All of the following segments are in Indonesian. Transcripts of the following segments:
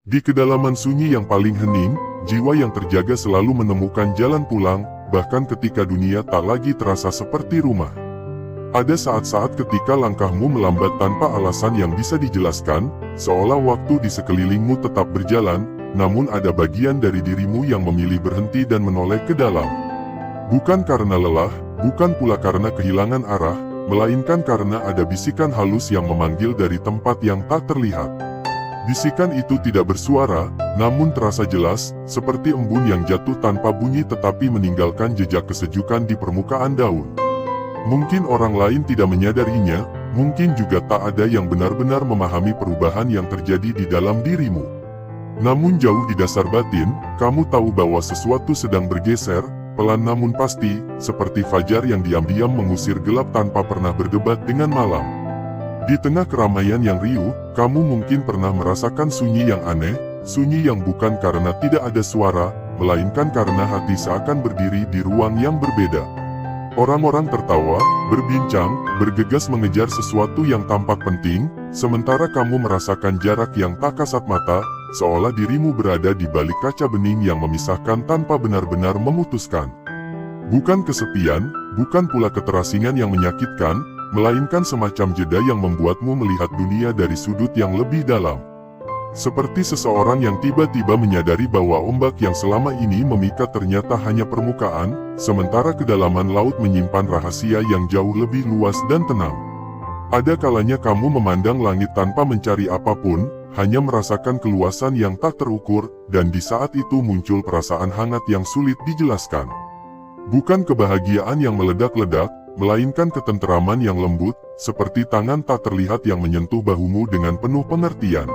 Di kedalaman sunyi yang paling hening, jiwa yang terjaga selalu menemukan jalan pulang, bahkan ketika dunia tak lagi terasa seperti rumah. Ada saat-saat ketika langkahmu melambat tanpa alasan yang bisa dijelaskan, seolah waktu di sekelilingmu tetap berjalan, namun ada bagian dari dirimu yang memilih berhenti dan menoleh ke dalam. Bukan karena lelah, bukan pula karena kehilangan arah, melainkan karena ada bisikan halus yang memanggil dari tempat yang tak terlihat. Bisikan itu tidak bersuara, namun terasa jelas, seperti embun yang jatuh tanpa bunyi tetapi meninggalkan jejak kesejukan di permukaan daun. Mungkin orang lain tidak menyadarinya, mungkin juga tak ada yang benar-benar memahami perubahan yang terjadi di dalam dirimu. Namun jauh di dasar batin, kamu tahu bahwa sesuatu sedang bergeser, pelan namun pasti, seperti fajar yang diam-diam mengusir gelap tanpa pernah berdebat dengan malam. Di tengah keramaian yang riuh, kamu mungkin pernah merasakan sunyi yang aneh, sunyi yang bukan karena tidak ada suara, melainkan karena hati seakan berdiri di ruang yang berbeda. Orang-orang tertawa, berbincang, bergegas mengejar sesuatu yang tampak penting, sementara kamu merasakan jarak yang tak kasat mata, seolah dirimu berada di balik kaca bening yang memisahkan tanpa benar-benar memutuskan. Bukan kesepian, bukan pula keterasingan yang menyakitkan, melainkan semacam jeda yang membuatmu melihat dunia dari sudut yang lebih dalam. Seperti seseorang yang tiba-tiba menyadari bahwa ombak yang selama ini memikat ternyata hanya permukaan, sementara kedalaman laut menyimpan rahasia yang jauh lebih luas dan tenang. Ada kalanya kamu memandang langit tanpa mencari apapun, hanya merasakan keluasan yang tak terukur, dan di saat itu muncul perasaan hangat yang sulit dijelaskan. Bukan kebahagiaan yang meledak-ledak, melainkan ketenteraman yang lembut, seperti tangan tak terlihat yang menyentuh bahumu dengan penuh pengertian.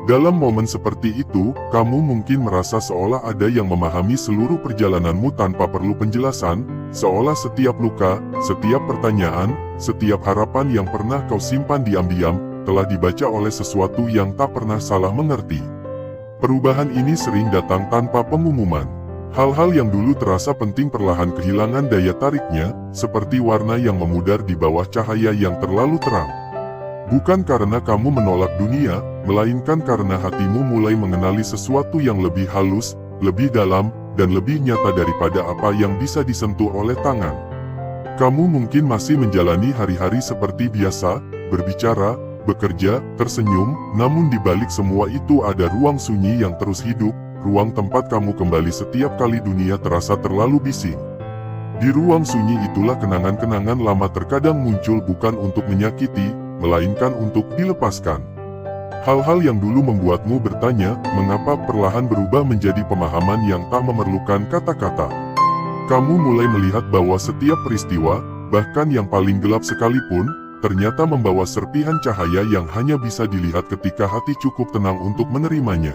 Dalam momen seperti itu, kamu mungkin merasa seolah ada yang memahami seluruh perjalananmu tanpa perlu penjelasan, seolah setiap luka, setiap pertanyaan, setiap harapan yang pernah kau simpan diam-diam, telah dibaca oleh sesuatu yang tak pernah salah mengerti. Perubahan ini sering datang tanpa pengumuman. Hal-hal yang dulu terasa penting perlahan kehilangan daya tariknya, seperti warna yang memudar di bawah cahaya yang terlalu terang. Bukan karena kamu menolak dunia, melainkan karena hatimu mulai mengenali sesuatu yang lebih halus, lebih dalam, dan lebih nyata daripada apa yang bisa disentuh oleh tangan. Kamu mungkin masih menjalani hari-hari seperti biasa, berbicara, bekerja, tersenyum, namun di balik semua itu ada ruang sunyi yang terus hidup, ruang tempat kamu kembali setiap kali dunia terasa terlalu bising. Di ruang sunyi itulah kenangan-kenangan lama terkadang muncul bukan untuk menyakiti, melainkan untuk dilepaskan. Hal-hal yang dulu membuatmu bertanya, mengapa perlahan berubah menjadi pemahaman yang tak memerlukan kata-kata. Kamu mulai melihat bahwa setiap peristiwa, bahkan yang paling gelap sekalipun, ternyata membawa serpihan cahaya yang hanya bisa dilihat ketika hati cukup tenang untuk menerimanya.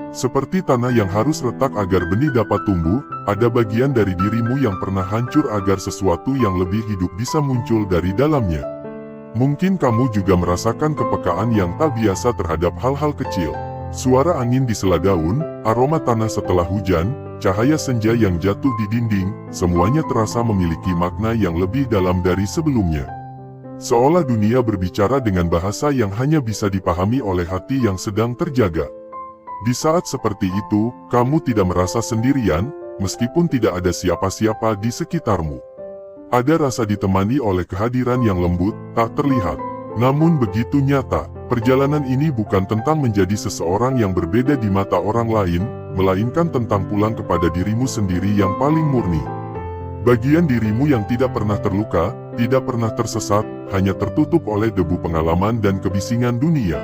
Seperti tanah yang harus retak agar benih dapat tumbuh, ada bagian dari dirimu yang pernah hancur agar sesuatu yang lebih hidup bisa muncul dari dalamnya. Mungkin kamu juga merasakan kepekaan yang tak biasa terhadap hal-hal kecil. Suara angin di sela daun, aroma tanah setelah hujan, cahaya senja yang jatuh di dinding, semuanya terasa memiliki makna yang lebih dalam dari sebelumnya. Seolah dunia berbicara dengan bahasa yang hanya bisa dipahami oleh hati yang sedang terjaga. Di saat seperti itu, kamu tidak merasa sendirian, meskipun tidak ada siapa-siapa di sekitarmu. Ada rasa ditemani oleh kehadiran yang lembut, tak terlihat, namun begitu nyata. Perjalanan ini bukan tentang menjadi seseorang yang berbeda di mata orang lain, melainkan tentang pulang kepada dirimu sendiri yang paling murni. Bagian dirimu yang tidak pernah terluka, tidak pernah tersesat, hanya tertutup oleh debu pengalaman dan kebisingan dunia.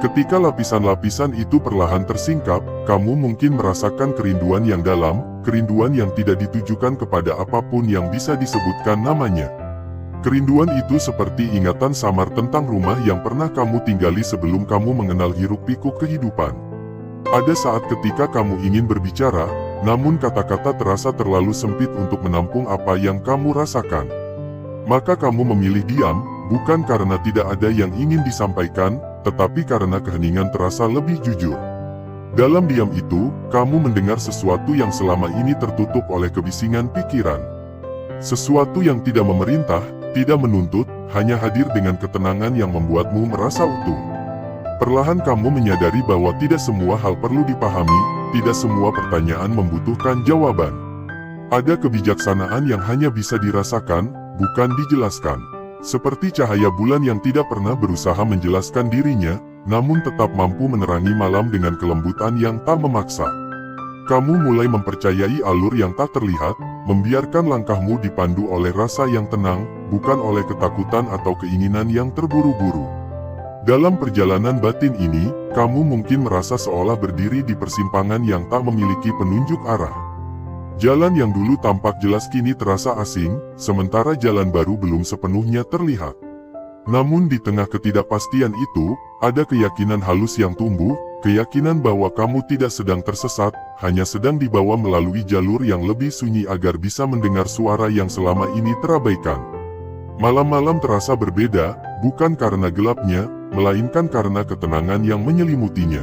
Ketika lapisan-lapisan itu perlahan tersingkap, kamu mungkin merasakan kerinduan yang dalam, kerinduan yang tidak ditujukan kepada apapun yang bisa disebutkan namanya. Kerinduan itu seperti ingatan samar tentang rumah yang pernah kamu tinggali sebelum kamu mengenal hiruk-pikuk kehidupan. Ada saat ketika kamu ingin berbicara, namun kata-kata terasa terlalu sempit untuk menampung apa yang kamu rasakan. Maka kamu memilih diam, bukan karena tidak ada yang ingin disampaikan, tetapi karena keheningan terasa lebih jujur. Dalam diam itu, kamu mendengar sesuatu yang selama ini tertutup oleh kebisingan pikiran. Sesuatu yang tidak memerintah, tidak menuntut, hanya hadir dengan ketenangan yang membuatmu merasa utuh. Perlahan kamu menyadari bahwa tidak semua hal perlu dipahami, tidak semua pertanyaan membutuhkan jawaban. Ada kebijaksanaan yang hanya bisa dirasakan, bukan dijelaskan. Seperti cahaya bulan yang tidak pernah berusaha menjelaskan dirinya, namun tetap mampu menerangi malam dengan kelembutan yang tak memaksa. Kamu mulai mempercayai alur yang tak terlihat, membiarkan langkahmu dipandu oleh rasa yang tenang, bukan oleh ketakutan atau keinginan yang terburu-buru. Dalam perjalanan batin ini, kamu mungkin merasa seolah berdiri di persimpangan yang tak memiliki penunjuk arah. Jalan yang dulu tampak jelas kini terasa asing, sementara jalan baru belum sepenuhnya terlihat. Namun di tengah ketidakpastian itu, ada keyakinan halus yang tumbuh, keyakinan bahwa kamu tidak sedang tersesat, hanya sedang dibawa melalui jalur yang lebih sunyi agar bisa mendengar suara yang selama ini terabaikan. Malam-malam terasa berbeda, bukan karena gelapnya, melainkan karena ketenangan yang menyelimutinya.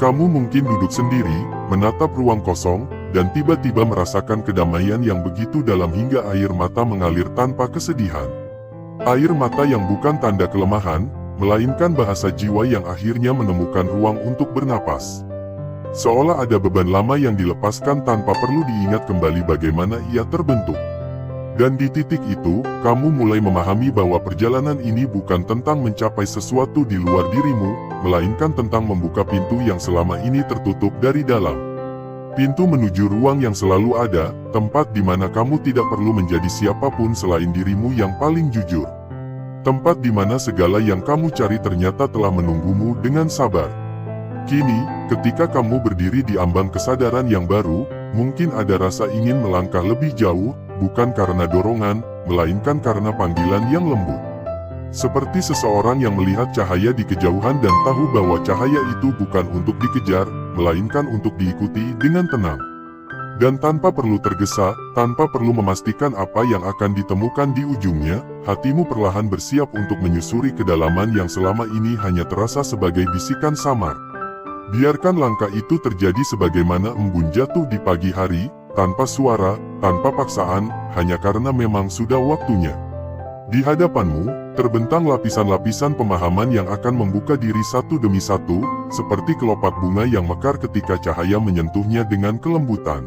Kamu mungkin duduk sendiri, menatap ruang kosong, dan tiba-tiba merasakan kedamaian yang begitu dalam hingga air mata mengalir tanpa kesedihan. Air mata yang bukan tanda kelemahan, melainkan bahasa jiwa yang akhirnya menemukan ruang untuk bernapas. Seolah ada beban lama yang dilepaskan tanpa perlu diingat kembali bagaimana ia terbentuk. Dan di titik itu, kamu mulai memahami bahwa perjalanan ini bukan tentang mencapai sesuatu di luar dirimu, melainkan tentang membuka pintu yang selama ini tertutup dari dalam. Pintu menuju ruang yang selalu ada, tempat di mana kamu tidak perlu menjadi siapapun selain dirimu yang paling jujur. Tempat di mana segala yang kamu cari ternyata telah menunggumu dengan sabar. Kini, ketika kamu berdiri di ambang kesadaran yang baru, mungkin ada rasa ingin melangkah lebih jauh, bukan karena dorongan, melainkan karena panggilan yang lembut. Seperti seseorang yang melihat cahaya di kejauhan dan tahu bahwa cahaya itu bukan untuk dikejar, melainkan untuk diikuti dengan tenang. Dan tanpa perlu tergesa, tanpa perlu memastikan apa yang akan ditemukan di ujungnya, hatimu perlahan bersiap untuk menyusuri kedalaman yang selama ini hanya terasa sebagai bisikan samar. Biarkan langkah itu terjadi sebagaimana embun jatuh di pagi hari, tanpa suara, tanpa paksaan, hanya karena memang sudah waktunya. Di hadapanmu, terbentang lapisan-lapisan pemahaman yang akan membuka diri satu demi satu, seperti kelopak bunga yang mekar ketika cahaya menyentuhnya dengan kelembutan.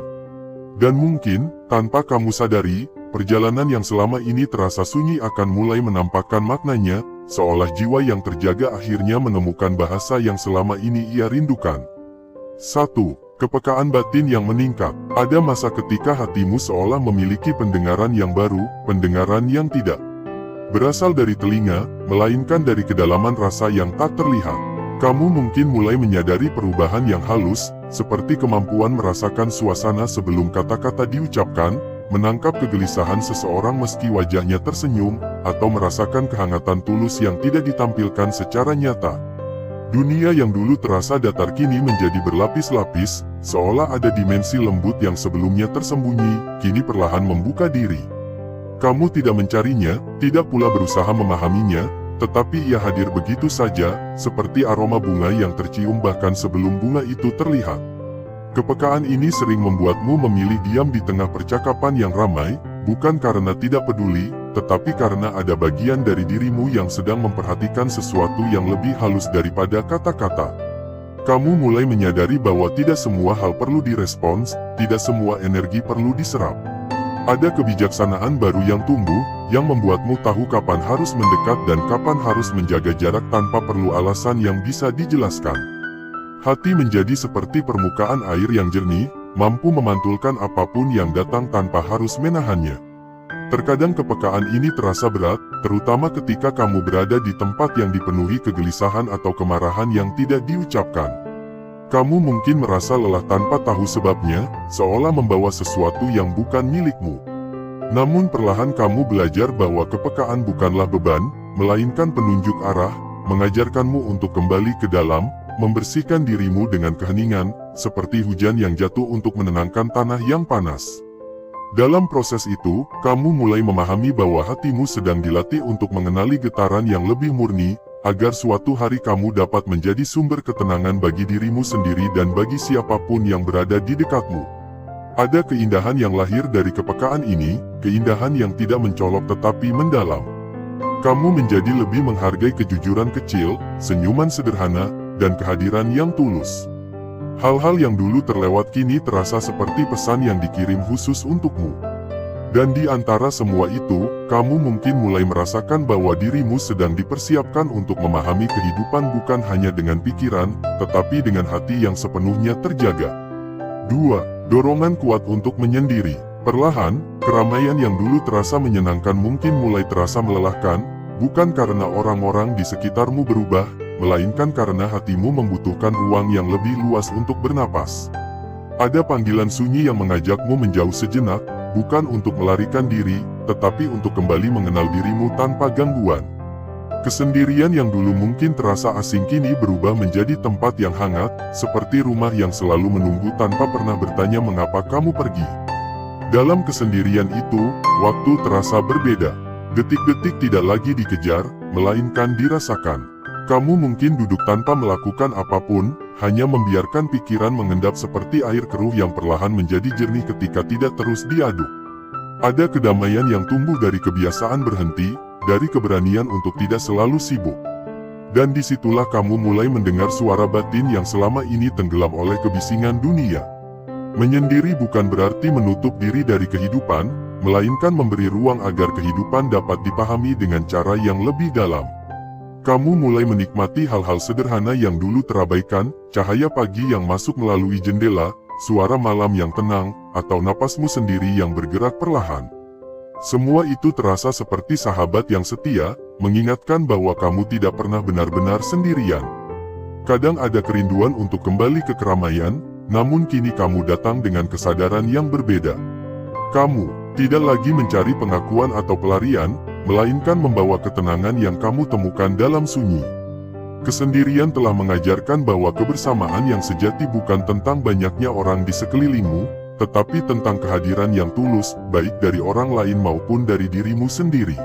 Dan mungkin, tanpa kamu sadari, perjalanan yang selama ini terasa sunyi akan mulai menampakkan maknanya, seolah jiwa yang terjaga akhirnya menemukan bahasa yang selama ini ia rindukan. 1. Kepekaan batin yang meningkat. Ada masa ketika hatimu seolah memiliki pendengaran yang baru, pendengaran yang tidak berasal dari telinga, melainkan dari kedalaman rasa yang tak terlihat. Kamu mungkin mulai menyadari perubahan yang halus, seperti kemampuan merasakan suasana sebelum kata-kata diucapkan, menangkap kegelisahan seseorang meski wajahnya tersenyum, atau merasakan kehangatan tulus yang tidak ditampilkan secara nyata. Dunia yang dulu terasa datar kini menjadi berlapis-lapis, seolah ada dimensi lembut yang sebelumnya tersembunyi, kini perlahan membuka diri. Kamu tidak mencarinya, tidak pula berusaha memahaminya, tetapi ia hadir begitu saja, seperti aroma bunga yang tercium bahkan sebelum bunga itu terlihat. Kepekaan ini sering membuatmu memilih diam di tengah percakapan yang ramai, bukan karena tidak peduli, tetapi karena ada bagian dari dirimu yang sedang memperhatikan sesuatu yang lebih halus daripada kata-kata. Kamu mulai menyadari bahwa tidak semua hal perlu direspons, tidak semua energi perlu diserap. Ada kebijaksanaan baru yang tumbuh, yang membuatmu tahu kapan harus mendekat dan kapan harus menjaga jarak tanpa perlu alasan yang bisa dijelaskan. Hati menjadi seperti permukaan air yang jernih, mampu memantulkan apapun yang datang tanpa harus menahannya. Terkadang kepekaan ini terasa berat, terutama ketika kamu berada di tempat yang dipenuhi kegelisahan atau kemarahan yang tidak diucapkan. Kamu mungkin merasa lelah tanpa tahu sebabnya, seolah membawa sesuatu yang bukan milikmu. Namun perlahan kamu belajar bahwa kepekaan bukanlah beban, melainkan penunjuk arah, mengajarkanmu untuk kembali ke dalam, membersihkan dirimu dengan keheningan, seperti hujan yang jatuh untuk menenangkan tanah yang panas. Dalam proses itu, kamu mulai memahami bahwa hatimu sedang dilatih untuk mengenali getaran yang lebih murni, agar suatu hari kamu dapat menjadi sumber ketenangan bagi dirimu sendiri dan bagi siapapun yang berada di dekatmu. Ada keindahan yang lahir dari kepekaan ini, keindahan yang tidak mencolok tetapi mendalam. Kamu menjadi lebih menghargai kejujuran kecil, senyuman sederhana, dan kehadiran yang tulus. Hal-hal yang dulu terlewat kini terasa seperti pesan yang dikirim khusus untukmu. Dan di antara semua itu, kamu mungkin mulai merasakan bahwa dirimu sedang dipersiapkan untuk memahami kehidupan bukan hanya dengan pikiran, tetapi dengan hati yang sepenuhnya terjaga. 2. Dorongan kuat untuk menyendiri. Perlahan, keramaian yang dulu terasa menyenangkan mungkin mulai terasa melelahkan, bukan karena orang-orang di sekitarmu berubah, melainkan karena hatimu membutuhkan ruang yang lebih luas untuk bernapas. Ada panggilan sunyi yang mengajakmu menjauh sejenak, bukan untuk melarikan diri, tetapi untuk kembali mengenal dirimu tanpa gangguan. Kesendirian yang dulu mungkin terasa asing kini berubah menjadi tempat yang hangat, seperti rumah yang selalu menunggu tanpa pernah bertanya mengapa kamu pergi. Dalam kesendirian itu, waktu terasa berbeda. Detik-detik tidak lagi dikejar, melainkan dirasakan. Kamu mungkin duduk tanpa melakukan apapun, hanya membiarkan pikiran mengendap seperti air keruh yang perlahan menjadi jernih ketika tidak terus diaduk. Ada kedamaian yang tumbuh dari kebiasaan berhenti, dari keberanian untuk tidak selalu sibuk. Dan disitulah kamu mulai mendengar suara batin yang selama ini tenggelam oleh kebisingan dunia. Menyendiri bukan berarti menutup diri dari kehidupan, melainkan memberi ruang agar kehidupan dapat dipahami dengan cara yang lebih dalam. Kamu mulai menikmati hal-hal sederhana yang dulu terabaikan, cahaya pagi yang masuk melalui jendela, suara malam yang tenang, atau napasmu sendiri yang bergerak perlahan. Semua itu terasa seperti sahabat yang setia, mengingatkan bahwa kamu tidak pernah benar-benar sendirian. Kadang ada kerinduan untuk kembali ke keramaian, namun kini kamu datang dengan kesadaran yang berbeda. Kamu tidak lagi mencari pengakuan atau pelarian, melainkan membawa ketenangan yang kamu temukan dalam sunyi. Kesendirian telah mengajarkan bahwa kebersamaan yang sejati bukan tentang banyaknya orang di sekelilingmu, tetapi tentang kehadiran yang tulus, baik dari orang lain maupun dari dirimu sendiri.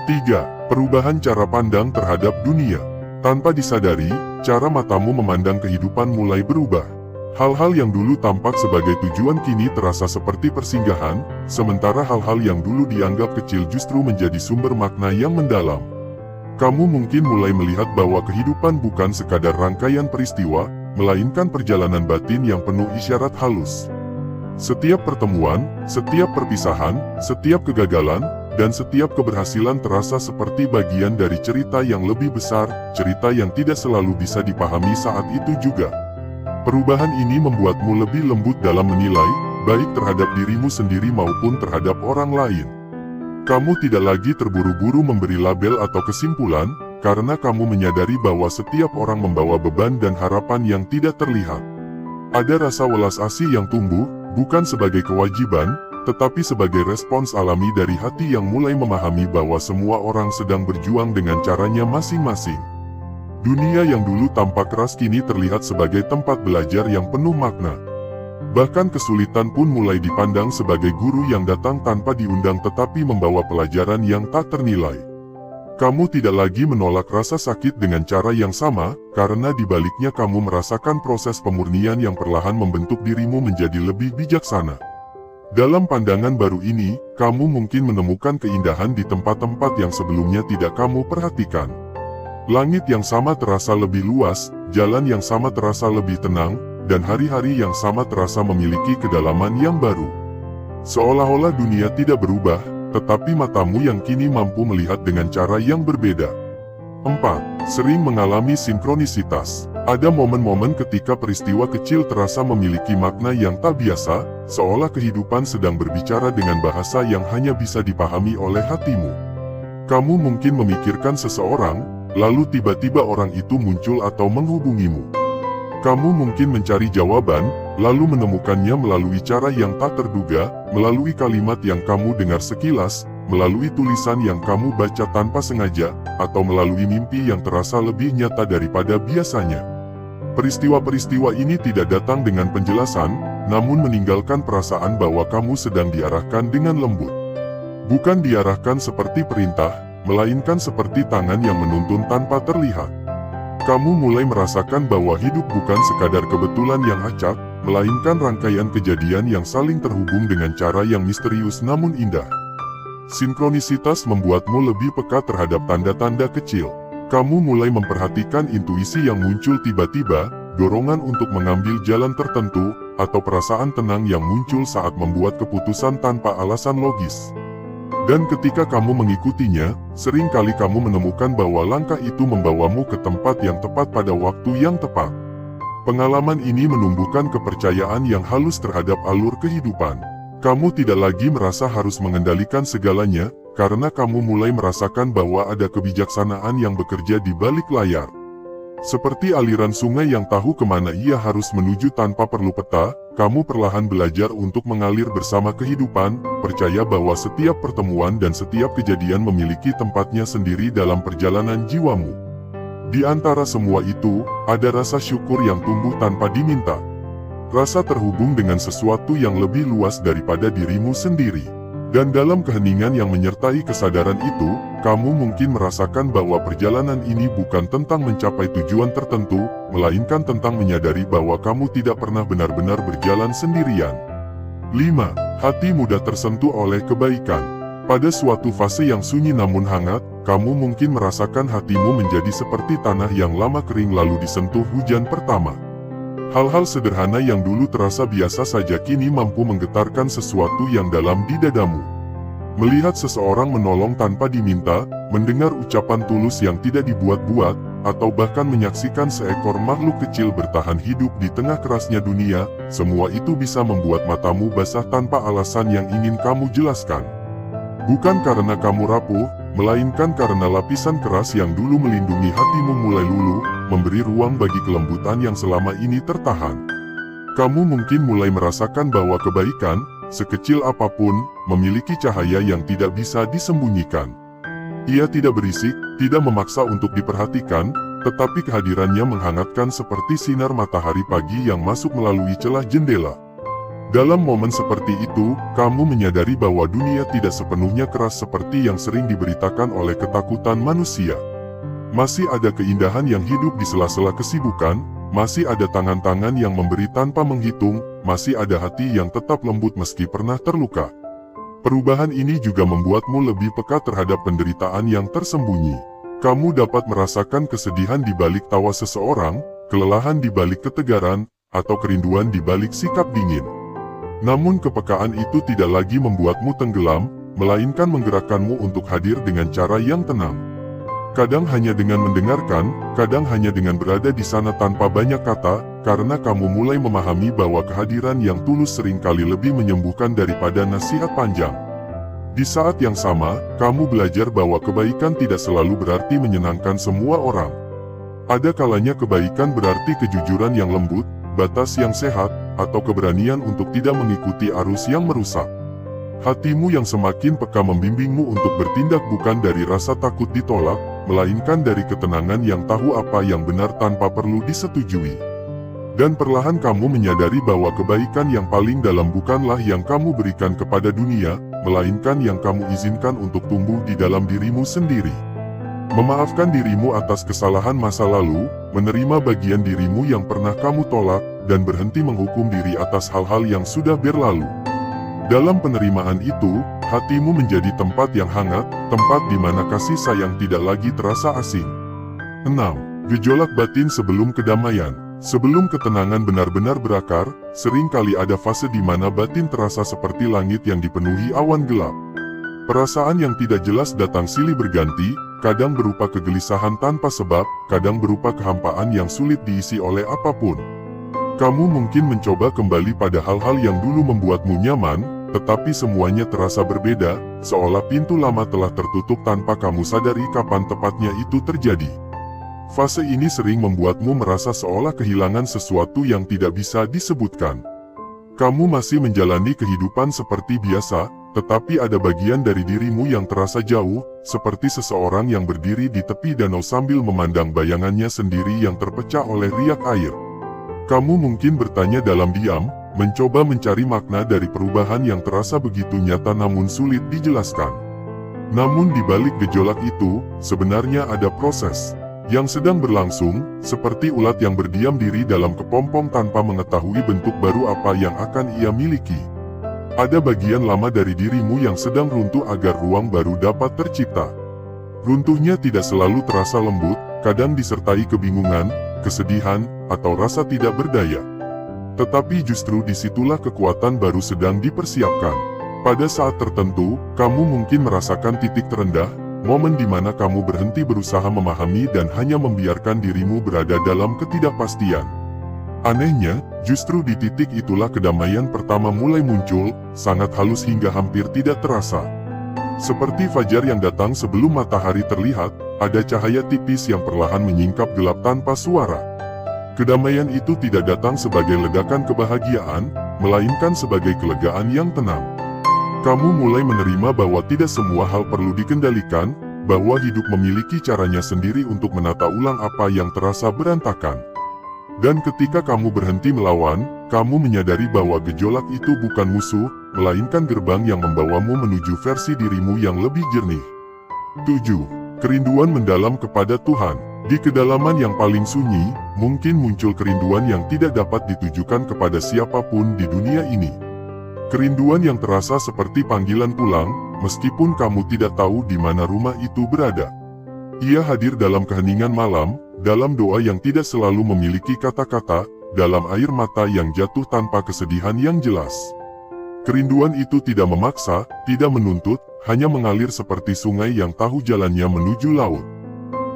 3. Perubahan cara pandang terhadap dunia. Tanpa disadari, cara matamu memandang kehidupan mulai berubah. Hal-hal yang dulu tampak sebagai tujuan kini terasa seperti persinggahan, sementara hal-hal yang dulu dianggap kecil justru menjadi sumber makna yang mendalam. Kamu mungkin mulai melihat bahwa kehidupan bukan sekadar rangkaian peristiwa, melainkan perjalanan batin yang penuh isyarat halus. Setiap pertemuan, setiap perpisahan, setiap kegagalan, dan setiap keberhasilan terasa seperti bagian dari cerita yang lebih besar, cerita yang tidak selalu bisa dipahami saat itu juga. Perubahan ini membuatmu lebih lembut dalam menilai, baik terhadap dirimu sendiri maupun terhadap orang lain. Kamu tidak lagi terburu-buru memberi label atau kesimpulan, karena kamu menyadari bahwa setiap orang membawa beban dan harapan yang tidak terlihat. Ada rasa welas asih yang tumbuh, bukan sebagai kewajiban, tetapi sebagai respons alami dari hati yang mulai memahami bahwa semua orang sedang berjuang dengan caranya masing-masing. Dunia yang dulu tampak keras kini terlihat sebagai tempat belajar yang penuh makna. Bahkan kesulitan pun mulai dipandang sebagai guru yang datang tanpa diundang tetapi membawa pelajaran yang tak ternilai. Kamu tidak lagi menolak rasa sakit dengan cara yang sama, karena di baliknya kamu merasakan proses pemurnian yang perlahan membentuk dirimu menjadi lebih bijaksana. Dalam pandangan baru ini, kamu mungkin menemukan keindahan di tempat-tempat yang sebelumnya tidak kamu perhatikan. Langit yang sama terasa lebih luas, jalan yang sama terasa lebih tenang, dan hari-hari yang sama terasa memiliki kedalaman yang baru. Seolah-olah dunia tidak berubah, tetapi matamu yang kini mampu melihat dengan cara yang berbeda. 4. Sering mengalami sinkronisitas. Ada momen-momen ketika peristiwa kecil terasa memiliki makna yang tak biasa, seolah kehidupan sedang berbicara dengan bahasa yang hanya bisa dipahami oleh hatimu. Kamu mungkin memikirkan seseorang, lalu tiba-tiba orang itu muncul atau menghubungimu. Kamu mungkin mencari jawaban, lalu menemukannya melalui cara yang tak terduga, melalui kalimat yang kamu dengar sekilas, melalui tulisan yang kamu baca tanpa sengaja, atau melalui mimpi yang terasa lebih nyata daripada biasanya. Peristiwa-peristiwa ini tidak datang dengan penjelasan, namun meninggalkan perasaan bahwa kamu sedang diarahkan dengan lembut. Bukan diarahkan seperti perintah, melainkan seperti tangan yang menuntun tanpa terlihat. Kamu mulai merasakan bahwa hidup bukan sekadar kebetulan yang acak, melainkan rangkaian kejadian yang saling terhubung dengan cara yang misterius namun indah. Sinkronisitas membuatmu lebih peka terhadap tanda-tanda kecil. Kamu mulai memperhatikan intuisi yang muncul tiba-tiba, dorongan untuk mengambil jalan tertentu, atau perasaan tenang yang muncul saat membuat keputusan tanpa alasan logis. Dan ketika kamu mengikutinya, seringkali kamu menemukan bahwa langkah itu membawamu ke tempat yang tepat pada waktu yang tepat. Pengalaman ini menumbuhkan kepercayaan yang halus terhadap alur kehidupan. Kamu tidak lagi merasa harus mengendalikan segalanya, karena kamu mulai merasakan bahwa ada kebijaksanaan yang bekerja di balik layar. Seperti aliran sungai yang tahu kemana ia harus menuju tanpa perlu peta, kamu perlahan belajar untuk mengalir bersama kehidupan, percaya bahwa setiap pertemuan dan setiap kejadian memiliki tempatnya sendiri dalam perjalanan jiwamu. Di antara semua itu, ada rasa syukur yang tumbuh tanpa diminta. Rasa terhubung dengan sesuatu yang lebih luas daripada dirimu sendiri. Dan dalam keheningan yang menyertai kesadaran itu, kamu mungkin merasakan bahwa perjalanan ini bukan tentang mencapai tujuan tertentu, melainkan tentang menyadari bahwa kamu tidak pernah benar-benar berjalan sendirian. 5. Hati mudah tersentuh oleh kebaikan. Pada suatu fase yang sunyi namun hangat, kamu mungkin merasakan hatimu menjadi seperti tanah yang lama kering lalu disentuh hujan pertama. Hal-hal sederhana yang dulu terasa biasa saja kini mampu menggetarkan sesuatu yang dalam di dadamu. Melihat seseorang menolong tanpa diminta, mendengar ucapan tulus yang tidak dibuat-buat, atau bahkan menyaksikan seekor makhluk kecil bertahan hidup di tengah kerasnya dunia, semua itu bisa membuat matamu basah tanpa alasan yang ingin kamu jelaskan. Bukan karena kamu rapuh, melainkan karena lapisan keras yang dulu melindungi hatimu mulai luluh, memberi ruang bagi kelembutan yang selama ini tertahan. Kamu mungkin mulai merasakan bahwa kebaikan, sekecil apapun, memiliki cahaya yang tidak bisa disembunyikan. Ia tidak berisik, tidak memaksa untuk diperhatikan, tetapi kehadirannya menghangatkan seperti sinar matahari pagi yang masuk melalui celah jendela. Dalam momen seperti itu, kamu menyadari bahwa dunia tidak sepenuhnya keras seperti yang sering diberitakan oleh ketakutan manusia. Masih ada keindahan yang hidup di sela-sela kesibukan, masih ada tangan-tangan yang memberi tanpa menghitung, masih ada hati yang tetap lembut meski pernah terluka. Perubahan ini juga membuatmu lebih peka terhadap penderitaan yang tersembunyi. Kamu dapat merasakan kesedihan di balik tawa seseorang, kelelahan di balik ketegaran, atau kerinduan di balik sikap dingin. Namun kepekaan itu tidak lagi membuatmu tenggelam, melainkan menggerakkanmu untuk hadir dengan cara yang tenang. Kadang hanya dengan mendengarkan, kadang hanya dengan berada di sana tanpa banyak kata, karena kamu mulai memahami bahwa kehadiran yang tulus seringkali lebih menyembuhkan daripada nasihat panjang. Di saat yang sama, kamu belajar bahwa kebaikan tidak selalu berarti menyenangkan semua orang. Ada kalanya kebaikan berarti kejujuran yang lembut, batas yang sehat, atau keberanian untuk tidak mengikuti arus yang merusak. Hatimu yang semakin peka membimbingmu untuk bertindak bukan dari rasa takut ditolak, melainkan dari ketenangan yang tahu apa yang benar tanpa perlu disetujui. Dan perlahan kamu menyadari bahwa kebaikan yang paling dalam bukanlah yang kamu berikan kepada dunia, melainkan yang kamu izinkan untuk tumbuh di dalam dirimu sendiri. Memaafkan dirimu atas kesalahan masa lalu, menerima bagian dirimu yang pernah kamu tolak, dan berhenti menghukum diri atas hal-hal yang sudah berlalu. Dalam penerimaan itu, hatimu menjadi tempat yang hangat, tempat di mana kasih sayang tidak lagi terasa asing. 6. Gejolak batin sebelum kedamaian. Sebelum ketenangan benar-benar berakar, seringkali ada fase di mana batin terasa seperti langit yang dipenuhi awan gelap. Perasaan yang tidak jelas datang silih berganti, kadang berupa kegelisahan tanpa sebab, kadang berupa kehampaan yang sulit diisi oleh apapun. Kamu mungkin mencoba kembali pada hal-hal yang dulu membuatmu nyaman, tetapi semuanya terasa berbeda, seolah pintu lama telah tertutup tanpa kamu sadari kapan tepatnya itu terjadi. Fase ini sering membuatmu merasa seolah kehilangan sesuatu yang tidak bisa disebutkan. Kamu masih menjalani kehidupan seperti biasa, tetapi ada bagian dari dirimu yang terasa jauh, seperti seseorang yang berdiri di tepi danau sambil memandang bayangannya sendiri yang terpecah oleh riak air. Kamu mungkin bertanya dalam diam, mencoba mencari makna dari perubahan yang terasa begitu nyata namun sulit dijelaskan. Namun di balik gejolak itu, sebenarnya ada proses yang sedang berlangsung, seperti ulat yang berdiam diri dalam kepompong tanpa mengetahui bentuk baru apa yang akan ia miliki. Ada bagian lama dari dirimu yang sedang runtuh agar ruang baru dapat tercipta. Runtuhnya tidak selalu terasa lembut, kadang disertai kebingungan, kesedihan, atau rasa tidak berdaya. Tetapi justru disitulah kekuatan baru sedang dipersiapkan. Pada saat tertentu, kamu mungkin merasakan titik terendah, momen di mana kamu berhenti berusaha memahami dan hanya membiarkan dirimu berada dalam ketidakpastian. Anehnya, justru di titik itulah kedamaian pertama mulai muncul, sangat halus hingga hampir tidak terasa. Seperti fajar yang datang sebelum matahari terlihat, ada cahaya tipis yang perlahan menyingkap gelap tanpa suara. Kedamaian itu tidak datang sebagai ledakan kebahagiaan, melainkan sebagai kelegaan yang tenang. Kamu mulai menerima bahwa tidak semua hal perlu dikendalikan, bahwa hidup memiliki caranya sendiri untuk menata ulang apa yang terasa berantakan. Dan ketika kamu berhenti melawan, kamu menyadari bahwa gejolak itu bukan musuh, melainkan gerbang yang membawamu menuju versi dirimu yang lebih jernih. 7. Kerinduan mendalam kepada Tuhan. Di kedalaman yang paling sunyi, mungkin muncul kerinduan yang tidak dapat ditujukan kepada siapapun di dunia ini. Kerinduan yang terasa seperti panggilan pulang, meskipun kamu tidak tahu di mana rumah itu berada. Ia hadir dalam keheningan malam, dalam doa yang tidak selalu memiliki kata-kata, dalam air mata yang jatuh tanpa kesedihan yang jelas. Kerinduan itu tidak memaksa, tidak menuntut, hanya mengalir seperti sungai yang tahu jalannya menuju laut.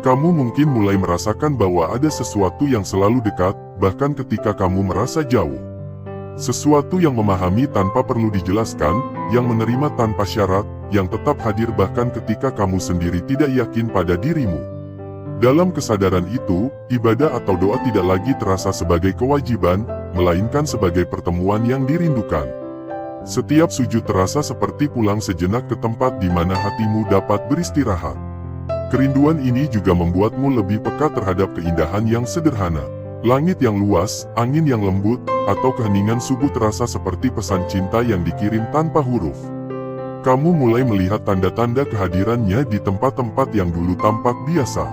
Kamu mungkin mulai merasakan bahwa ada sesuatu yang selalu dekat, bahkan ketika kamu merasa jauh. Sesuatu yang memahami tanpa perlu dijelaskan, yang menerima tanpa syarat, yang tetap hadir bahkan ketika kamu sendiri tidak yakin pada dirimu. Dalam kesadaran itu, ibadah atau doa tidak lagi terasa sebagai kewajiban, melainkan sebagai pertemuan yang dirindukan. Setiap sujud terasa seperti pulang sejenak ke tempat di mana hatimu dapat beristirahat. Kerinduan ini juga membuatmu lebih peka terhadap keindahan yang sederhana. Langit yang luas, angin yang lembut, atau keheningan subuh terasa seperti pesan cinta yang dikirim tanpa huruf. Kamu mulai melihat tanda-tanda kehadirannya di tempat-tempat yang dulu tampak biasa.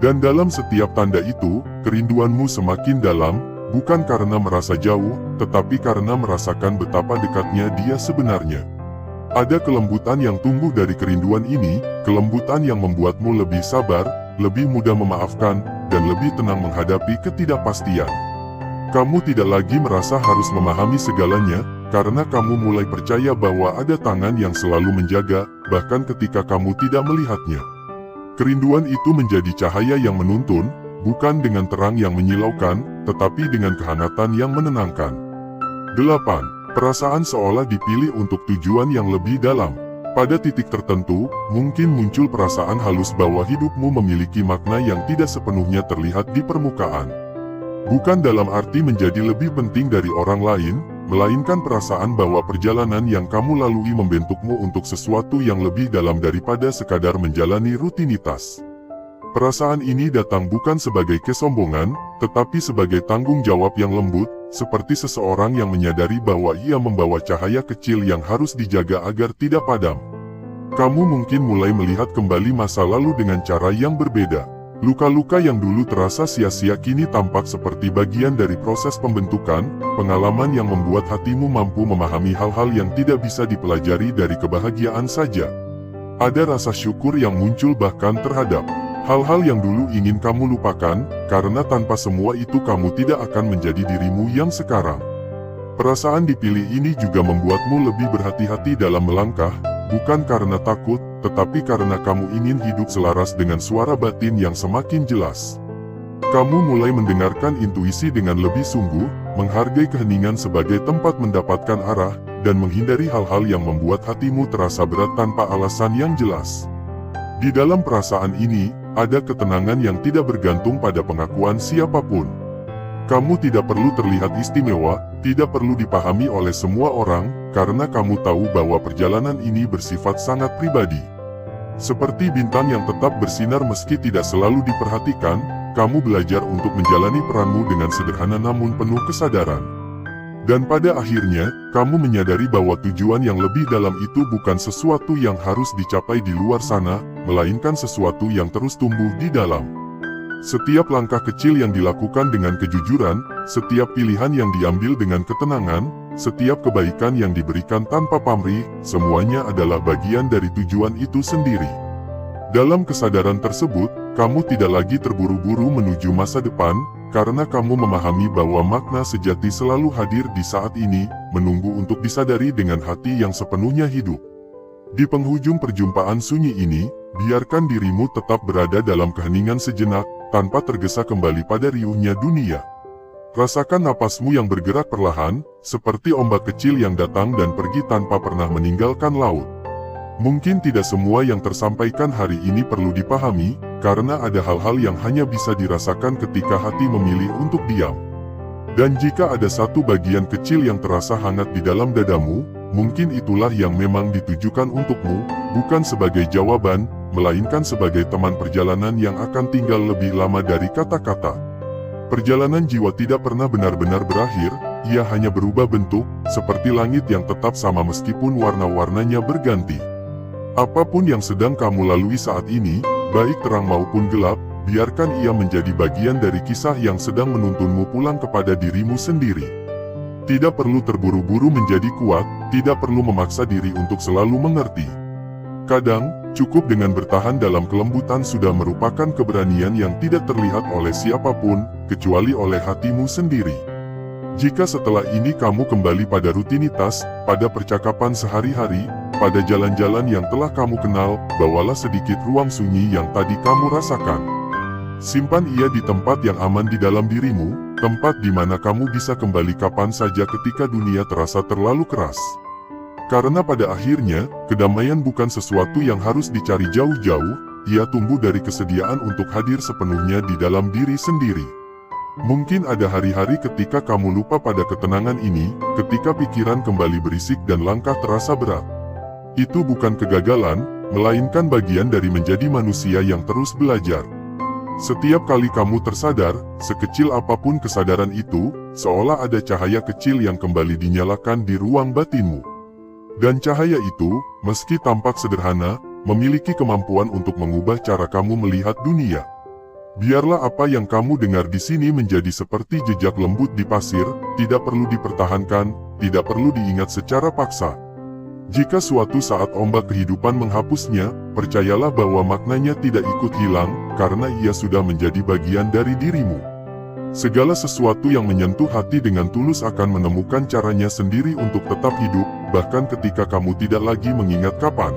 Dan dalam setiap tanda itu, kerinduanmu semakin dalam, bukan karena merasa jauh, tetapi karena merasakan betapa dekatnya dia sebenarnya. Ada kelembutan yang tumbuh dari kerinduan ini, kelembutan yang membuatmu lebih sabar, lebih mudah memaafkan, dan lebih tenang menghadapi ketidakpastian. Kamu tidak lagi merasa harus memahami segalanya, karena kamu mulai percaya bahwa ada tangan yang selalu menjaga, bahkan ketika kamu tidak melihatnya. Kerinduan itu menjadi cahaya yang menuntun, bukan dengan terang yang menyilaukan, tetapi dengan kehangatan yang menenangkan. 8. Perasaan seolah dipilih untuk tujuan yang lebih dalam. Pada titik tertentu, mungkin muncul perasaan halus bahwa hidupmu memiliki makna yang tidak sepenuhnya terlihat di permukaan. Bukan dalam arti menjadi lebih penting dari orang lain, melainkan perasaan bahwa perjalanan yang kamu lalui membentukmu untuk sesuatu yang lebih dalam daripada sekadar menjalani rutinitas. Perasaan ini datang bukan sebagai kesombongan, tetapi sebagai tanggung jawab yang lembut, seperti seseorang yang menyadari bahwa ia membawa cahaya kecil yang harus dijaga agar tidak padam. Kamu mungkin mulai melihat kembali masa lalu dengan cara yang berbeda. Luka-luka yang dulu terasa sia-sia kini tampak seperti bagian dari proses pembentukan, pengalaman yang membuat hatimu mampu memahami hal-hal yang tidak bisa dipelajari dari kebahagiaan saja. Ada rasa syukur yang muncul bahkan terhadap hal-hal yang dulu ingin kamu lupakan, karena tanpa semua itu kamu tidak akan menjadi dirimu yang sekarang. Perasaan dipilih ini juga membuatmu lebih berhati-hati dalam melangkah, bukan karena takut, tetapi karena kamu ingin hidup selaras dengan suara batin yang semakin jelas. Kamu mulai mendengarkan intuisi dengan lebih sungguh, menghargai keheningan sebagai tempat mendapatkan arah, dan menghindari hal-hal yang membuat hatimu terasa berat tanpa alasan yang jelas. Di dalam perasaan ini, ada ketenangan yang tidak bergantung pada pengakuan siapapun. Kamu tidak perlu terlihat istimewa, tidak perlu dipahami oleh semua orang, karena kamu tahu bahwa perjalanan ini bersifat sangat pribadi. Seperti bintang yang tetap bersinar meski tidak selalu diperhatikan, kamu belajar untuk menjalani peranmu dengan sederhana namun penuh kesadaran. Dan pada akhirnya, kamu menyadari bahwa tujuan yang lebih dalam itu bukan sesuatu yang harus dicapai di luar sana, melainkan sesuatu yang terus tumbuh di dalam. Setiap langkah kecil yang dilakukan dengan kejujuran, setiap pilihan yang diambil dengan ketenangan, setiap kebaikan yang diberikan tanpa pamrih, semuanya adalah bagian dari tujuan itu sendiri. Dalam kesadaran tersebut, kamu tidak lagi terburu-buru menuju masa depan, karena kamu memahami bahwa makna sejati selalu hadir di saat ini, menunggu untuk disadari dengan hati yang sepenuhnya hidup. Di penghujung perjumpaan sunyi ini, biarkan dirimu tetap berada dalam keheningan sejenak, tanpa tergesa kembali pada riuhnya dunia. Rasakan napasmu yang bergerak perlahan, seperti ombak kecil yang datang dan pergi tanpa pernah meninggalkan laut. Mungkin tidak semua yang tersampaikan hari ini perlu dipahami, karena ada hal-hal yang hanya bisa dirasakan ketika hati memilih untuk diam. Dan jika ada satu bagian kecil yang terasa hangat di dalam dadamu, mungkin itulah yang memang ditujukan untukmu, bukan sebagai jawaban, melainkan sebagai teman perjalanan yang akan tinggal lebih lama dari kata-kata. Perjalanan jiwa tidak pernah benar-benar berakhir, ia hanya berubah bentuk, seperti langit yang tetap sama meskipun warna-warnanya berganti. Apapun yang sedang kamu lalui saat ini, baik terang maupun gelap, biarkan ia menjadi bagian dari kisah yang sedang menuntunmu pulang kepada dirimu sendiri. Tidak perlu terburu-buru menjadi kuat, tidak perlu memaksa diri untuk selalu mengerti. Kadang, cukup dengan bertahan dalam kelembutan sudah merupakan keberanian yang tidak terlihat oleh siapapun, kecuali oleh hatimu sendiri. Jika setelah ini kamu kembali pada rutinitas, pada percakapan sehari-hari, pada jalan-jalan yang telah kamu kenal, bawalah sedikit ruang sunyi yang tadi kamu rasakan. Simpan ia di tempat yang aman di dalam dirimu, tempat di mana kamu bisa kembali kapan saja ketika dunia terasa terlalu keras. Karena pada akhirnya, kedamaian bukan sesuatu yang harus dicari jauh-jauh, ia tumbuh dari kesediaan untuk hadir sepenuhnya di dalam diri sendiri. Mungkin ada hari-hari ketika kamu lupa pada ketenangan ini, ketika pikiran kembali berisik dan langkah terasa berat. Itu bukan kegagalan, melainkan bagian dari menjadi manusia yang terus belajar. Setiap kali kamu tersadar, sekecil apapun kesadaran itu, seolah ada cahaya kecil yang kembali dinyalakan di ruang batinmu. Dan cahaya itu, meski tampak sederhana, memiliki kemampuan untuk mengubah cara kamu melihat dunia. Biarlah apa yang kamu dengar di sini menjadi seperti jejak lembut di pasir, tidak perlu dipertahankan, tidak perlu diingat secara paksa. Jika suatu saat ombak kehidupan menghapusnya, percayalah bahwa maknanya tidak ikut hilang, karena ia sudah menjadi bagian dari dirimu. Segala sesuatu yang menyentuh hati dengan tulus akan menemukan caranya sendiri untuk tetap hidup, bahkan ketika kamu tidak lagi mengingat kapan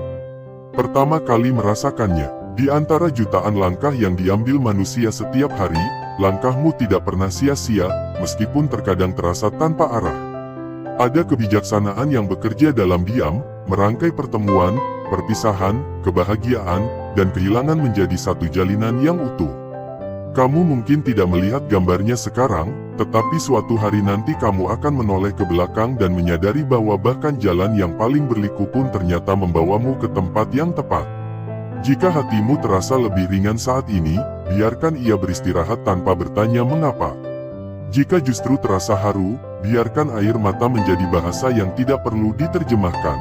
pertama kali merasakannya. Di antara jutaan langkah yang diambil manusia setiap hari, langkahmu tidak pernah sia-sia, meskipun terkadang terasa tanpa arah. Ada kebijaksanaan yang bekerja dalam diam, merangkai pertemuan, perpisahan, kebahagiaan, dan kehilangan menjadi satu jalinan yang utuh. Kamu mungkin tidak melihat gambarnya sekarang, tetapi suatu hari nanti kamu akan menoleh ke belakang dan menyadari bahwa bahkan jalan yang paling berliku pun ternyata membawamu ke tempat yang tepat. Jika hatimu terasa lebih ringan saat ini, biarkan ia beristirahat tanpa bertanya mengapa. Jika justru terasa haru, biarkan air mata menjadi bahasa yang tidak perlu diterjemahkan.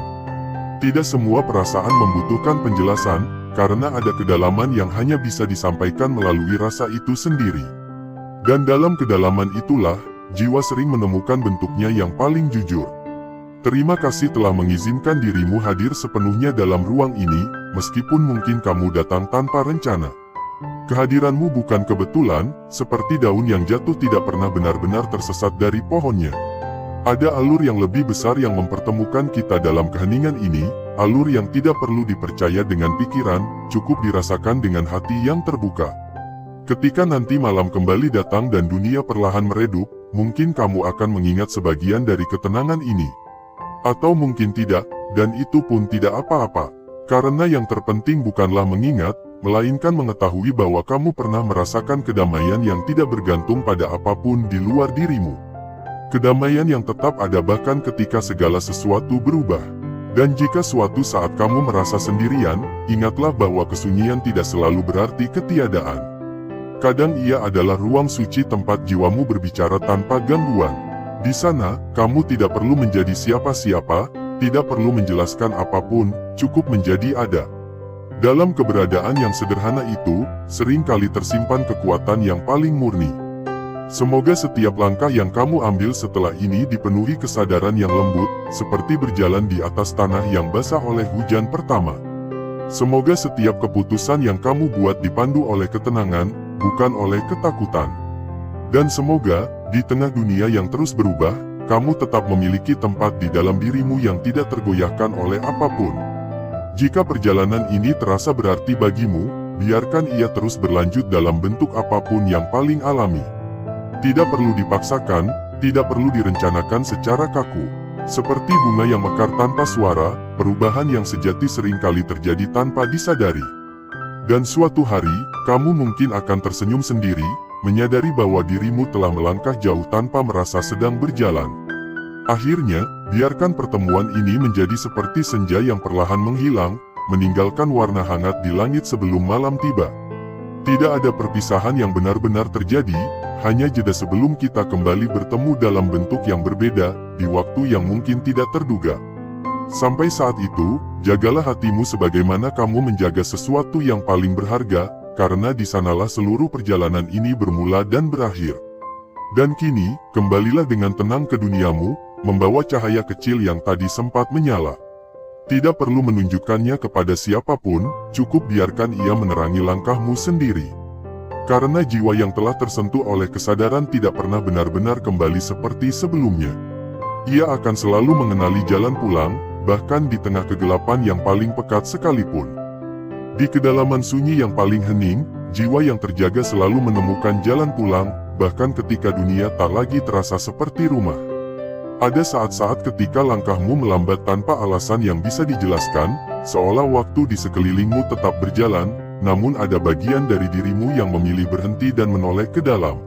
Tidak semua perasaan membutuhkan penjelasan, karena ada kedalaman yang hanya bisa disampaikan melalui rasa itu sendiri. Dan dalam kedalaman itulah, jiwa sering menemukan bentuknya yang paling jujur. Terima kasih telah mengizinkan dirimu hadir sepenuhnya dalam ruang ini, meskipun mungkin kamu datang tanpa rencana. Kehadiranmu bukan kebetulan, seperti daun yang jatuh tidak pernah benar-benar tersesat dari pohonnya. Ada alur yang lebih besar yang mempertemukan kita dalam keheningan ini, alur yang tidak perlu dipercaya dengan pikiran, cukup dirasakan dengan hati yang terbuka. Ketika nanti malam kembali datang dan dunia perlahan meredup, mungkin kamu akan mengingat sebagian dari ketenangan ini. Atau mungkin tidak, dan itu pun tidak apa-apa. Karena yang terpenting bukanlah mengingat, melainkan mengetahui bahwa kamu pernah merasakan kedamaian yang tidak bergantung pada apapun di luar dirimu. Kedamaian yang tetap ada bahkan ketika segala sesuatu berubah. Dan jika suatu saat kamu merasa sendirian, ingatlah bahwa kesunyian tidak selalu berarti ketiadaan. Kadang ia adalah ruang suci tempat jiwamu berbicara tanpa gangguan. Di sana, kamu tidak perlu menjadi siapa-siapa, tidak perlu menjelaskan apapun, cukup menjadi ada. Dalam keberadaan yang sederhana itu, seringkali tersimpan kekuatan yang paling murni. Semoga setiap langkah yang kamu ambil setelah ini dipenuhi kesadaran yang lembut, seperti berjalan di atas tanah yang basah oleh hujan pertama. Semoga setiap keputusan yang kamu buat dipandu oleh ketenangan, bukan oleh ketakutan. Dan semoga, di tengah dunia yang terus berubah, kamu tetap memiliki tempat di dalam dirimu yang tidak tergoyahkan oleh apapun. Jika perjalanan ini terasa berarti bagimu, biarkan ia terus berlanjut dalam bentuk apapun yang paling alami. Tidak perlu dipaksakan, tidak perlu direncanakan secara kaku. Seperti bunga yang mekar tanpa suara, perubahan yang sejati seringkali terjadi tanpa disadari. Dan suatu hari, kamu mungkin akan tersenyum sendiri, menyadari bahwa dirimu telah melangkah jauh tanpa merasa sedang berjalan. Akhirnya, biarkan pertemuan ini menjadi seperti senja yang perlahan menghilang, meninggalkan warna hangat di langit sebelum malam tiba. Tidak ada perpisahan yang benar-benar terjadi, hanya jeda sebelum kita kembali bertemu dalam bentuk yang berbeda, di waktu yang mungkin tidak terduga. Sampai saat itu, jagalah hatimu sebagaimana kamu menjaga sesuatu yang paling berharga, karena di sanalah seluruh perjalanan ini bermula dan berakhir. Dan kini, kembalilah dengan tenang ke duniamu, membawa cahaya kecil yang tadi sempat menyala. Tidak perlu menunjukkannya kepada siapapun, cukup biarkan ia menerangi langkahmu sendiri. Karena jiwa yang telah tersentuh oleh kesadaran tidak pernah benar-benar kembali seperti sebelumnya. Ia akan selalu mengenali jalan pulang, bahkan di tengah kegelapan yang paling pekat sekalipun. Di kedalaman sunyi yang paling hening, jiwa yang terjaga selalu menemukan jalan pulang, bahkan ketika dunia tak lagi terasa seperti rumah. Ada saat-saat ketika langkahmu melambat tanpa alasan yang bisa dijelaskan, seolah waktu di sekelilingmu tetap berjalan, namun ada bagian dari dirimu yang memilih berhenti dan menoleh ke dalam.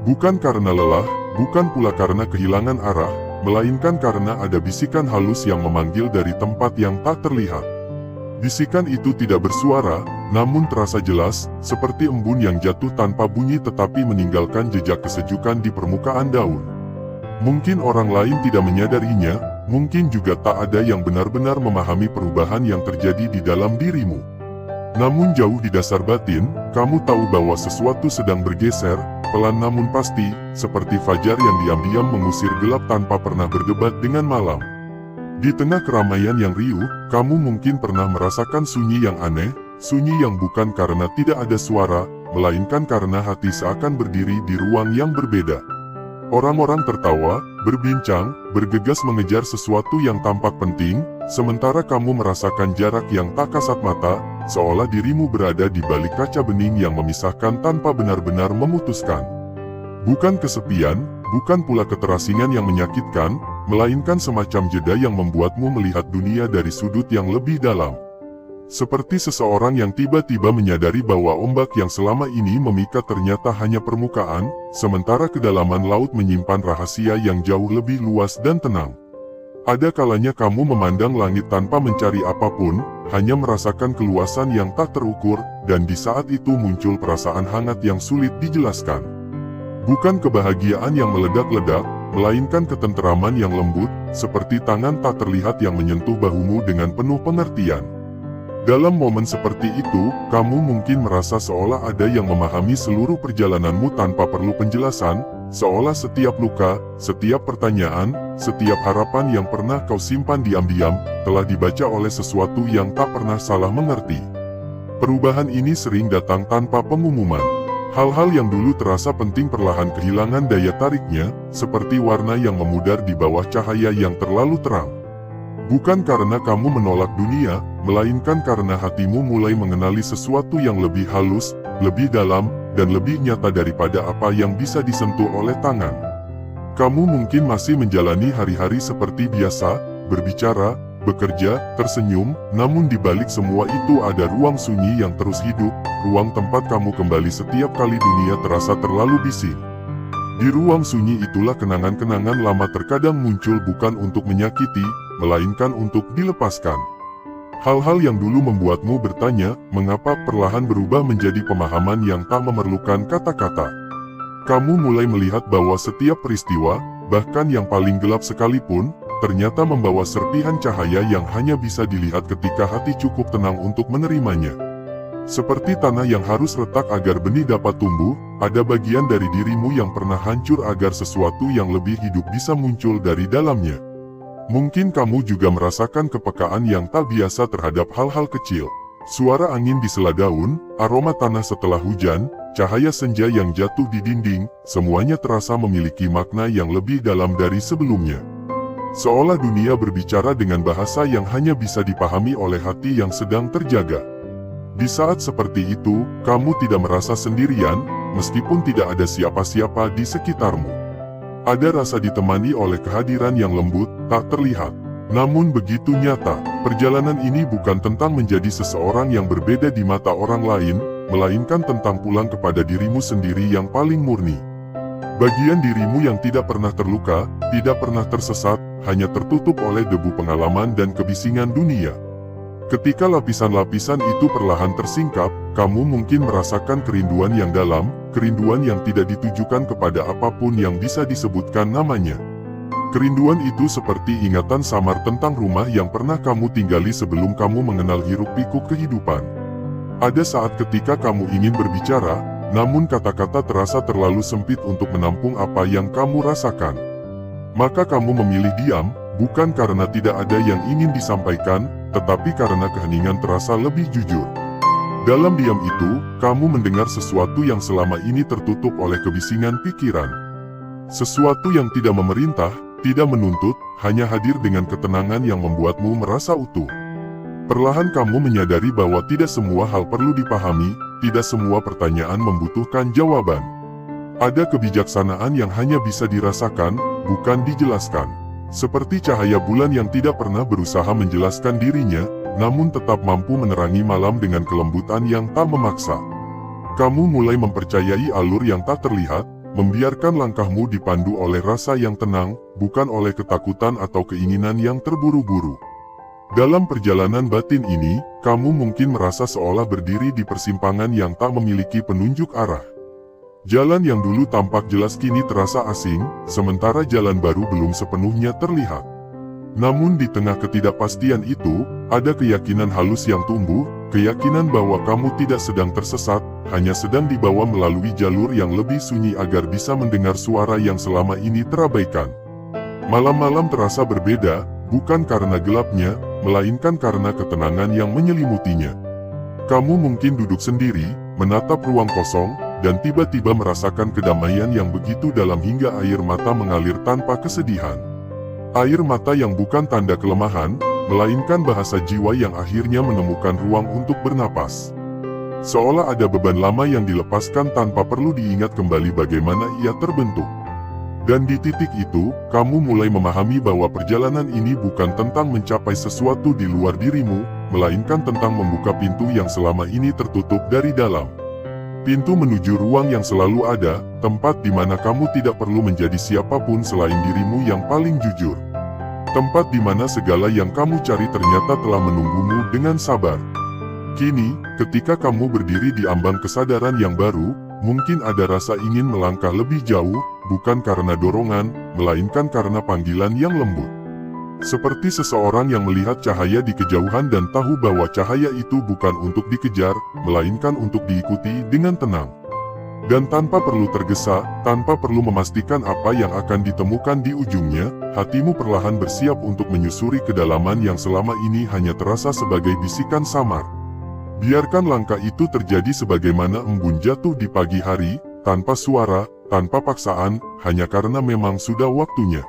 Bukan karena lelah, bukan pula karena kehilangan arah, melainkan karena ada bisikan halus yang memanggil dari tempat yang tak terlihat. Bisikan itu tidak bersuara, namun terasa jelas, seperti embun yang jatuh tanpa bunyi tetapi meninggalkan jejak kesejukan di permukaan daun. Mungkin orang lain tidak menyadarinya, mungkin juga tak ada yang benar-benar memahami perubahan yang terjadi di dalam dirimu. Namun jauh di dasar batin, kamu tahu bahwa sesuatu sedang bergeser, pelan namun pasti, seperti fajar yang diam-diam mengusir gelap tanpa pernah berdebat dengan malam. Di tengah keramaian yang riuh, kamu mungkin pernah merasakan sunyi yang aneh, sunyi yang bukan karena tidak ada suara, melainkan karena hati seakan berdiri di ruang yang berbeda. Orang-orang tertawa, berbincang, bergegas mengejar sesuatu yang tampak penting, sementara kamu merasakan jarak yang tak kasat mata, seolah dirimu berada di balik kaca bening yang memisahkan tanpa benar-benar memutuskan. Bukan kesepian, bukan pula keterasingan yang menyakitkan, melainkan semacam jeda yang membuatmu melihat dunia dari sudut yang lebih dalam. Seperti seseorang yang tiba-tiba menyadari bahwa ombak yang selama ini memikat ternyata hanya permukaan, sementara kedalaman laut menyimpan rahasia yang jauh lebih luas dan tenang. Ada kalanya kamu memandang langit tanpa mencari apapun, hanya merasakan keluasan yang tak terukur, dan di saat itu muncul perasaan hangat yang sulit dijelaskan. Bukan kebahagiaan yang meledak-ledak, melainkan ketenteraman yang lembut, seperti tangan tak terlihat yang menyentuh bahumu dengan penuh pengertian. Dalam momen seperti itu, kamu mungkin merasa seolah ada yang memahami seluruh perjalananmu tanpa perlu penjelasan, seolah setiap luka, setiap pertanyaan, setiap harapan yang pernah kau simpan diam-diam, telah dibaca oleh sesuatu yang tak pernah salah mengerti. Perubahan ini sering datang tanpa pengumuman. Hal-hal yang dulu terasa penting perlahan kehilangan daya tariknya, seperti warna yang memudar di bawah cahaya yang terlalu terang. Bukan karena kamu menolak dunia, melainkan karena hatimu mulai mengenali sesuatu yang lebih halus, lebih dalam, dan lebih nyata daripada apa yang bisa disentuh oleh tangan. Kamu mungkin masih menjalani hari-hari seperti biasa, berbicara, bekerja, tersenyum, namun di balik semua itu ada ruang sunyi yang terus hidup, ruang tempat kamu kembali setiap kali dunia terasa terlalu bising. Di ruang sunyi itulah kenangan-kenangan lama terkadang muncul bukan untuk menyakiti, melainkan untuk dilepaskan. Hal-hal yang dulu membuatmu bertanya, mengapa perlahan berubah menjadi pemahaman yang tak memerlukan kata-kata. Kamu mulai melihat bahwa setiap peristiwa, bahkan yang paling gelap sekalipun, ternyata membawa serpihan cahaya yang hanya bisa dilihat ketika hati cukup tenang untuk menerimanya. Seperti tanah yang harus retak agar benih dapat tumbuh, ada bagian dari dirimu yang pernah hancur agar sesuatu yang lebih hidup bisa muncul dari dalamnya. Mungkin kamu juga merasakan kepekaan yang tak biasa terhadap hal-hal kecil. Suara angin di sela daun, aroma tanah setelah hujan, cahaya senja yang jatuh di dinding, semuanya terasa memiliki makna yang lebih dalam dari sebelumnya. Seolah dunia berbicara dengan bahasa yang hanya bisa dipahami oleh hati yang sedang terjaga. Di saat seperti itu, kamu tidak merasa sendirian, meskipun tidak ada siapa-siapa di sekitarmu. Ada rasa ditemani oleh kehadiran yang lembut, tak terlihat. Namun begitu nyata, perjalanan ini bukan tentang menjadi seseorang yang berbeda di mata orang lain, melainkan tentang pulang kepada dirimu sendiri yang paling murni. Bagian dirimu yang tidak pernah terluka, tidak pernah tersesat, hanya tertutup oleh debu pengalaman dan kebisingan dunia. Ketika lapisan-lapisan itu perlahan tersingkap, kamu mungkin merasakan kerinduan yang dalam, kerinduan yang tidak ditujukan kepada apapun yang bisa disebutkan namanya. Kerinduan itu seperti ingatan samar tentang rumah yang pernah kamu tinggali sebelum kamu mengenal hiruk-pikuk kehidupan. Ada saat ketika kamu ingin berbicara, namun kata-kata terasa terlalu sempit untuk menampung apa yang kamu rasakan. Maka kamu memilih diam, bukan karena tidak ada yang ingin disampaikan, tetapi karena keheningan terasa lebih jujur. Dalam diam itu, kamu mendengar sesuatu yang selama ini tertutup oleh kebisingan pikiran. Sesuatu yang tidak memerintah, tidak menuntut, hanya hadir dengan ketenangan yang membuatmu merasa utuh. Perlahan kamu menyadari bahwa tidak semua hal perlu dipahami, tidak semua pertanyaan membutuhkan jawaban. Ada kebijaksanaan yang hanya bisa dirasakan, bukan dijelaskan. Seperti cahaya bulan yang tidak pernah berusaha menjelaskan dirinya, namun tetap mampu menerangi malam dengan kelembutan yang tak memaksa. Kamu mulai mempercayai alur yang tak terlihat, membiarkan langkahmu dipandu oleh rasa yang tenang, bukan oleh ketakutan atau keinginan yang terburu-buru. Dalam perjalanan batin ini, kamu mungkin merasa seolah berdiri di persimpangan yang tak memiliki penunjuk arah. Jalan yang dulu tampak jelas kini terasa asing, sementara jalan baru belum sepenuhnya terlihat. Namun di tengah ketidakpastian itu, ada keyakinan halus yang tumbuh, keyakinan bahwa kamu tidak sedang tersesat, hanya sedang dibawa melalui jalur yang lebih sunyi agar bisa mendengar suara yang selama ini terabaikan. Malam-malam terasa berbeda, bukan karena gelapnya, melainkan karena ketenangan yang menyelimutinya. Kamu mungkin duduk sendiri, menatap ruang kosong, dan tiba-tiba merasakan kedamaian yang begitu dalam hingga air mata mengalir tanpa kesedihan. Air mata yang bukan tanda kelemahan, melainkan bahasa jiwa yang akhirnya menemukan ruang untuk bernapas. Seolah ada beban lama yang dilepaskan tanpa perlu diingat kembali bagaimana ia terbentuk. Dan di titik itu, kamu mulai memahami bahwa perjalanan ini bukan tentang mencapai sesuatu di luar dirimu, melainkan tentang membuka pintu yang selama ini tertutup dari dalam. Pintu menuju ruang yang selalu ada, tempat di mana kamu tidak perlu menjadi siapapun selain dirimu yang paling jujur. Tempat di mana segala yang kamu cari ternyata telah menunggumu dengan sabar. Kini, ketika kamu berdiri di ambang kesadaran yang baru, mungkin ada rasa ingin melangkah lebih jauh, bukan karena dorongan, melainkan karena panggilan yang lembut. Seperti seseorang yang melihat cahaya di kejauhan dan tahu bahwa cahaya itu bukan untuk dikejar, melainkan untuk diikuti dengan tenang. Dan tanpa perlu tergesa, tanpa perlu memastikan apa yang akan ditemukan di ujungnya, hatimu perlahan bersiap untuk menyusuri kedalaman yang selama ini hanya terasa sebagai bisikan samar. Biarkan langkah itu terjadi sebagaimana embun jatuh di pagi hari, tanpa suara, tanpa paksaan, hanya karena memang sudah waktunya.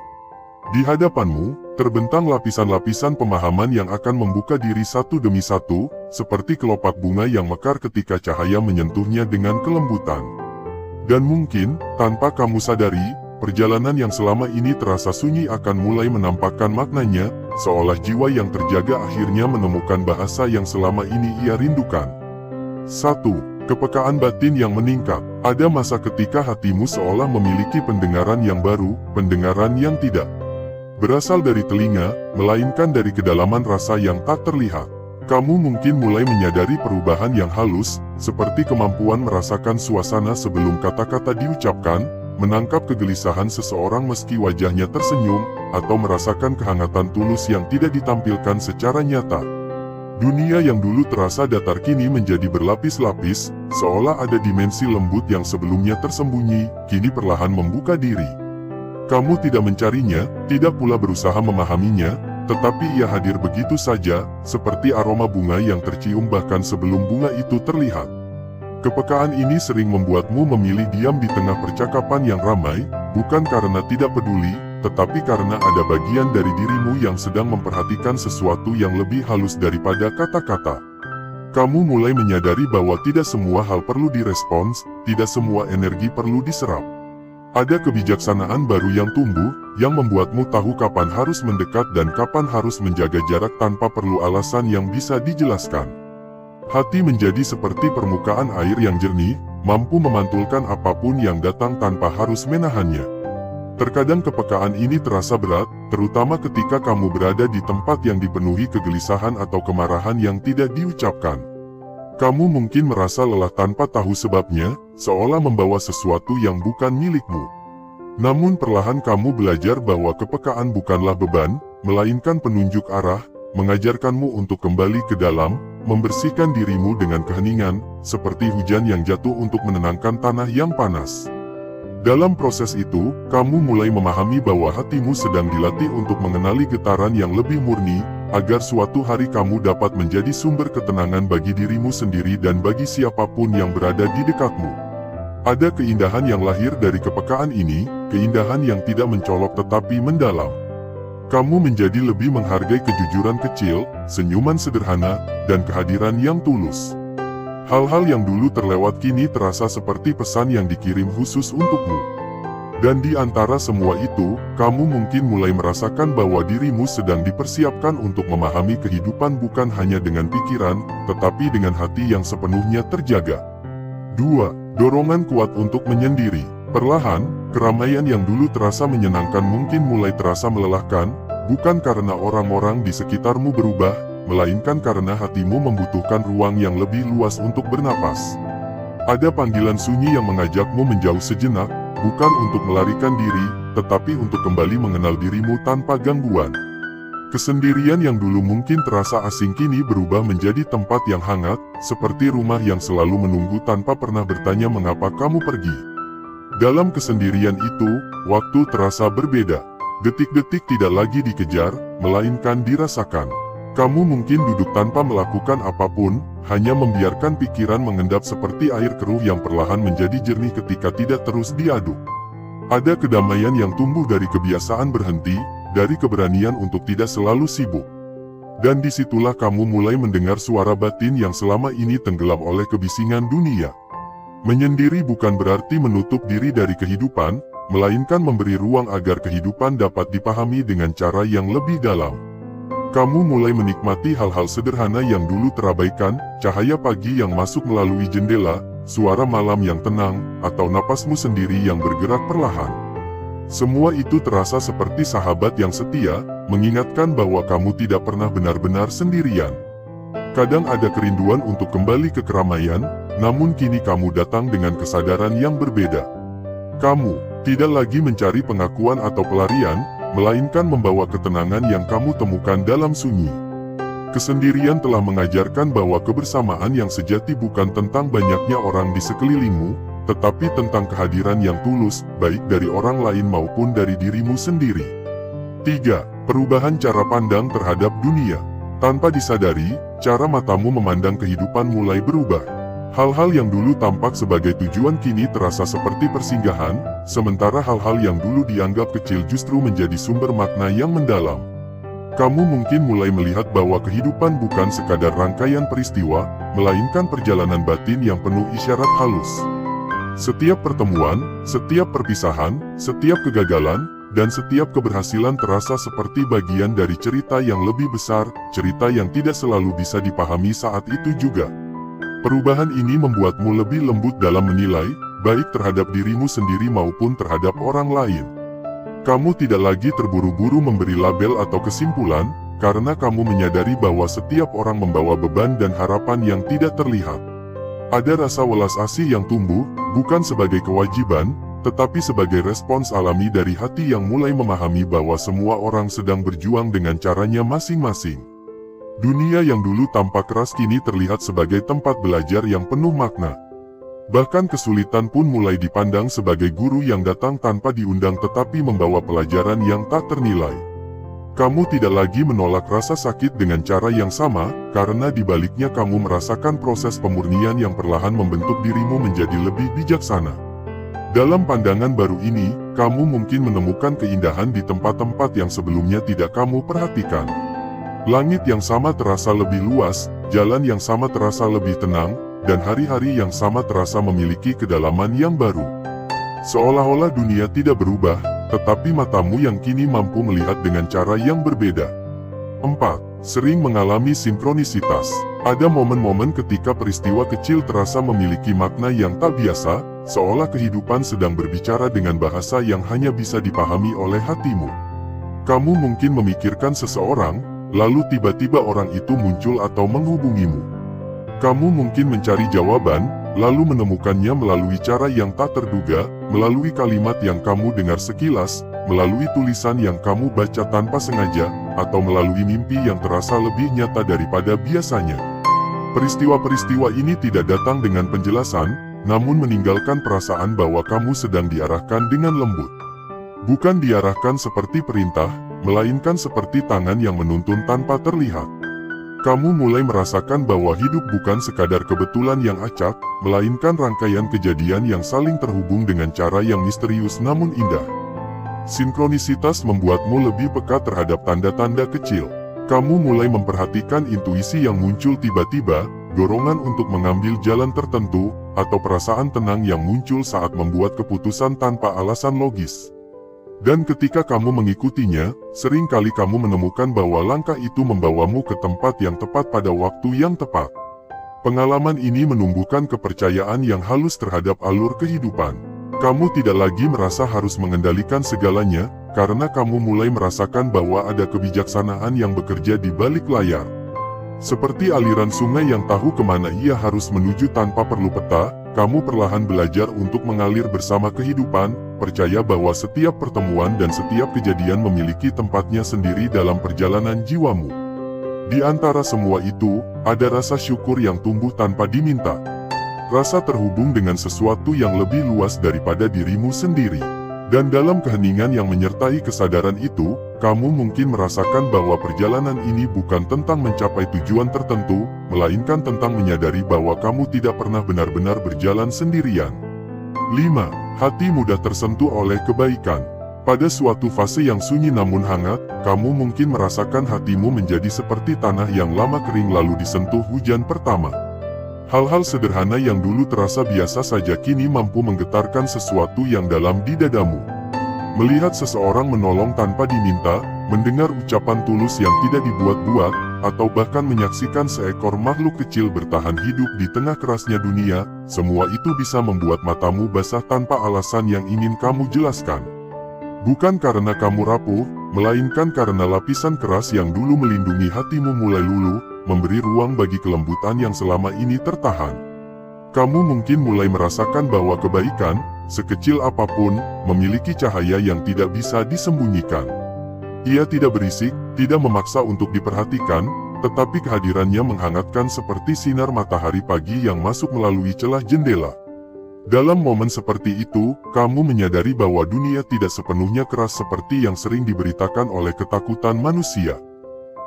Di hadapanmu, terbentang lapisan-lapisan pemahaman yang akan membuka diri satu demi satu, seperti kelopak bunga yang mekar ketika cahaya menyentuhnya dengan kelembutan. Dan mungkin, tanpa kamu sadari, perjalanan yang selama ini terasa sunyi akan mulai menampakkan maknanya, seolah jiwa yang terjaga akhirnya menemukan bahasa yang selama ini ia rindukan. 1. Kepekaan batin yang meningkat. Ada masa ketika hatimu seolah memiliki pendengaran yang baru, pendengaran yang tidak berasal dari telinga, melainkan dari kedalaman rasa yang tak terlihat. Kamu mungkin mulai menyadari perubahan yang halus, seperti kemampuan merasakan suasana sebelum kata-kata diucapkan, menangkap kegelisahan seseorang meski wajahnya tersenyum, atau merasakan kehangatan tulus yang tidak ditampilkan secara nyata. Dunia yang dulu terasa datar kini menjadi berlapis-lapis, seolah ada dimensi lembut yang sebelumnya tersembunyi, kini perlahan membuka diri. Kamu tidak mencarinya, tidak pula berusaha memahaminya, tetapi ia hadir begitu saja, seperti aroma bunga yang tercium bahkan sebelum bunga itu terlihat. Kepekaan ini sering membuatmu memilih diam di tengah percakapan yang ramai, bukan karena tidak peduli, tetapi karena ada bagian dari dirimu yang sedang memperhatikan sesuatu yang lebih halus daripada kata-kata. Kamu mulai menyadari bahwa tidak semua hal perlu direspons, tidak semua energi perlu diserap. Ada kebijaksanaan baru yang tumbuh, yang membuatmu tahu kapan harus mendekat dan kapan harus menjaga jarak tanpa perlu alasan yang bisa dijelaskan. Hati menjadi seperti permukaan air yang jernih, mampu memantulkan apapun yang datang tanpa harus menahannya. Terkadang kepekaan ini terasa berat, terutama ketika kamu berada di tempat yang dipenuhi kegelisahan atau kemarahan yang tidak diucapkan. Kamu mungkin merasa lelah tanpa tahu sebabnya, seolah membawa sesuatu yang bukan milikmu. Namun perlahan kamu belajar bahwa kepekaan bukanlah beban, melainkan penunjuk arah, mengajarkanmu untuk kembali ke dalam, membersihkan dirimu dengan keheningan, seperti hujan yang jatuh untuk menenangkan tanah yang panas. Dalam proses itu, kamu mulai memahami bahwa hatimu sedang dilatih untuk mengenali getaran yang lebih murni, agar suatu hari kamu dapat menjadi sumber ketenangan bagi dirimu sendiri dan bagi siapapun yang berada di dekatmu. Ada keindahan yang lahir dari kepekaan ini, keindahan yang tidak mencolok tetapi mendalam. Kamu menjadi lebih menghargai kejujuran kecil, senyuman sederhana, dan kehadiran yang tulus. Hal-hal yang dulu terlewat kini terasa seperti pesan yang dikirim khusus untukmu. Dan di antara semua itu, kamu mungkin mulai merasakan bahwa dirimu sedang dipersiapkan untuk memahami kehidupan bukan hanya dengan pikiran, tetapi dengan hati yang sepenuhnya terjaga. 2. Dorongan kuat untuk menyendiri. Perlahan, keramaian yang dulu terasa menyenangkan mungkin mulai terasa melelahkan, bukan karena orang-orang di sekitarmu berubah, melainkan karena hatimu membutuhkan ruang yang lebih luas untuk bernapas. Ada panggilan sunyi yang mengajakmu menjauh sejenak, bukan untuk melarikan diri, tetapi untuk kembali mengenal dirimu tanpa gangguan. Kesendirian yang dulu mungkin terasa asing kini berubah menjadi tempat yang hangat, seperti rumah yang selalu menunggu tanpa pernah bertanya mengapa kamu pergi. Dalam kesendirian itu, waktu terasa berbeda. Detik-detik tidak lagi dikejar, melainkan dirasakan. Kamu mungkin duduk tanpa melakukan apapun, hanya membiarkan pikiran mengendap seperti air keruh yang perlahan menjadi jernih ketika tidak terus diaduk. Ada kedamaian yang tumbuh dari kebiasaan berhenti, dari keberanian untuk tidak selalu sibuk. Dan disitulah kamu mulai mendengar suara batin yang selama ini tenggelam oleh kebisingan dunia. Menyendiri bukan berarti menutup diri dari kehidupan, melainkan memberi ruang agar kehidupan dapat dipahami dengan cara yang lebih dalam. Kamu mulai menikmati hal-hal sederhana yang dulu terabaikan, cahaya pagi yang masuk melalui jendela, suara malam yang tenang, atau napasmu sendiri yang bergerak perlahan. Semua itu terasa seperti sahabat yang setia, mengingatkan bahwa kamu tidak pernah benar-benar sendirian. Kadang ada kerinduan untuk kembali ke keramaian, namun kini kamu datang dengan kesadaran yang berbeda. Kamu tidak lagi mencari pengakuan atau pelarian, melainkan membawa ketenangan yang kamu temukan dalam sunyi. Kesendirian telah mengajarkan bahwa kebersamaan yang sejati bukan tentang banyaknya orang di sekelilingmu, tetapi tentang kehadiran yang tulus, baik dari orang lain maupun dari dirimu sendiri. 3. Perubahan cara pandang terhadap dunia. Tanpa disadari, cara matamu memandang kehidupan mulai berubah. Hal-hal yang dulu tampak sebagai tujuan kini terasa seperti persinggahan, sementara hal-hal yang dulu dianggap kecil justru menjadi sumber makna yang mendalam. Kamu mungkin mulai melihat bahwa kehidupan bukan sekadar rangkaian peristiwa, melainkan perjalanan batin yang penuh isyarat halus. Setiap pertemuan, setiap perpisahan, setiap kegagalan, dan setiap keberhasilan terasa seperti bagian dari cerita yang lebih besar, cerita yang tidak selalu bisa dipahami saat itu juga. Perubahan ini membuatmu lebih lembut dalam menilai, baik terhadap dirimu sendiri maupun terhadap orang lain. Kamu tidak lagi terburu-buru memberi label atau kesimpulan, karena kamu menyadari bahwa setiap orang membawa beban dan harapan yang tidak terlihat. Ada rasa welas asih yang tumbuh, bukan sebagai kewajiban, tetapi sebagai respons alami dari hati yang mulai memahami bahwa semua orang sedang berjuang dengan caranya masing-masing. Dunia yang dulu tampak keras kini terlihat sebagai tempat belajar yang penuh makna. Bahkan kesulitan pun mulai dipandang sebagai guru yang datang tanpa diundang tetapi membawa pelajaran yang tak ternilai. Kamu tidak lagi menolak rasa sakit dengan cara yang sama, karena di baliknya kamu merasakan proses pemurnian yang perlahan membentuk dirimu menjadi lebih bijaksana. Dalam pandangan baru ini, kamu mungkin menemukan keindahan di tempat-tempat yang sebelumnya tidak kamu perhatikan. Langit yang sama terasa lebih luas, jalan yang sama terasa lebih tenang, dan hari-hari yang sama terasa memiliki kedalaman yang baru. Seolah-olah dunia tidak berubah, tetapi matamu yang kini mampu melihat dengan cara yang berbeda. 4. Sering mengalami sinkronisitas. Ada momen-momen ketika peristiwa kecil terasa memiliki makna yang tak biasa, seolah kehidupan sedang berbicara dengan bahasa yang hanya bisa dipahami oleh hatimu. Kamu mungkin memikirkan seseorang, lalu tiba-tiba orang itu muncul atau menghubungimu. Kamu mungkin mencari jawaban, lalu menemukannya melalui cara yang tak terduga, melalui kalimat yang kamu dengar sekilas, melalui tulisan yang kamu baca tanpa sengaja, atau melalui mimpi yang terasa lebih nyata daripada biasanya. Peristiwa-peristiwa ini tidak datang dengan penjelasan, namun meninggalkan perasaan bahwa kamu sedang diarahkan dengan lembut. Bukan diarahkan seperti perintah, melainkan seperti tangan yang menuntun tanpa terlihat. Kamu mulai merasakan bahwa hidup bukan sekadar kebetulan yang acak, melainkan rangkaian kejadian yang saling terhubung dengan cara yang misterius namun indah. Sinkronisitas membuatmu lebih peka terhadap tanda-tanda kecil. Kamu mulai memperhatikan intuisi yang muncul tiba-tiba, dorongan untuk mengambil jalan tertentu, atau perasaan tenang yang muncul saat membuat keputusan tanpa alasan logis. Dan ketika kamu mengikutinya, seringkali kamu menemukan bahwa langkah itu membawamu ke tempat yang tepat pada waktu yang tepat. Pengalaman ini menumbuhkan kepercayaan yang halus terhadap alur kehidupan. Kamu tidak lagi merasa harus mengendalikan segalanya, karena kamu mulai merasakan bahwa ada kebijaksanaan yang bekerja di balik layar. Seperti aliran sungai yang tahu kemana ia harus menuju tanpa perlu peta, kamu perlahan belajar untuk mengalir bersama kehidupan, percaya bahwa setiap pertemuan dan setiap kejadian memiliki tempatnya sendiri dalam perjalanan jiwamu. Di antara semua itu, ada rasa syukur yang tumbuh tanpa diminta. Rasa terhubung dengan sesuatu yang lebih luas daripada dirimu sendiri. Dan dalam keheningan yang menyertai kesadaran itu, kamu mungkin merasakan bahwa perjalanan ini bukan tentang mencapai tujuan tertentu, melainkan tentang menyadari bahwa kamu tidak pernah benar-benar berjalan sendirian. 5. Hati mudah tersentuh oleh kebaikan. Pada suatu fase yang sunyi namun hangat, kamu mungkin merasakan hatimu menjadi seperti tanah yang lama kering lalu disentuh hujan pertama. Hal-hal sederhana yang dulu terasa biasa saja kini mampu menggetarkan sesuatu yang dalam di dadamu. Melihat seseorang menolong tanpa diminta, mendengar ucapan tulus yang tidak dibuat-buat, atau bahkan menyaksikan seekor makhluk kecil bertahan hidup di tengah kerasnya dunia, semua itu bisa membuat matamu basah tanpa alasan yang ingin kamu jelaskan. Bukan karena kamu rapuh, melainkan karena lapisan keras yang dulu melindungi hatimu mulai luluh, memberi ruang bagi kelembutan yang selama ini tertahan. Kamu mungkin mulai merasakan bahwa kebaikan, sekecil apapun, memiliki cahaya yang tidak bisa disembunyikan. Ia tidak berisik, tidak memaksa untuk diperhatikan, tetapi kehadirannya menghangatkan seperti sinar matahari pagi yang masuk melalui celah jendela. Dalam momen seperti itu, kamu menyadari bahwa dunia tidak sepenuhnya keras seperti yang sering diberitakan oleh ketakutan manusia.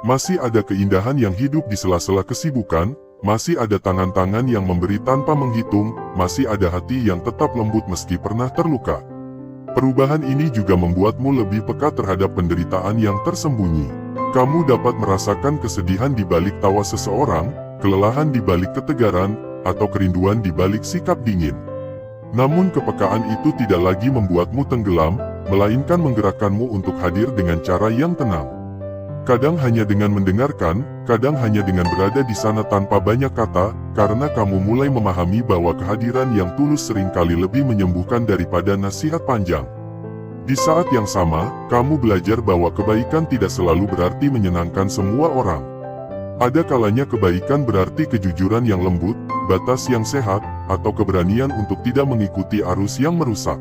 Masih ada keindahan yang hidup di sela-sela kesibukan, masih ada tangan-tangan yang memberi tanpa menghitung, masih ada hati yang tetap lembut meski pernah terluka. Perubahan ini juga membuatmu lebih peka terhadap penderitaan yang tersembunyi. Kamu dapat merasakan kesedihan di balik tawa seseorang, kelelahan di balik ketegaran, atau kerinduan di balik sikap dingin. Namun kepekaan itu tidak lagi membuatmu tenggelam, melainkan menggerakkanmu untuk hadir dengan cara yang tenang. Kadang hanya dengan mendengarkan, kadang hanya dengan berada di sana tanpa banyak kata, karena kamu mulai memahami bahwa kehadiran yang tulus seringkali lebih menyembuhkan daripada nasihat panjang. Di saat yang sama, kamu belajar bahwa kebaikan tidak selalu berarti menyenangkan semua orang. Ada kalanya kebaikan berarti kejujuran yang lembut, batas yang sehat, atau keberanian untuk tidak mengikuti arus yang merusak.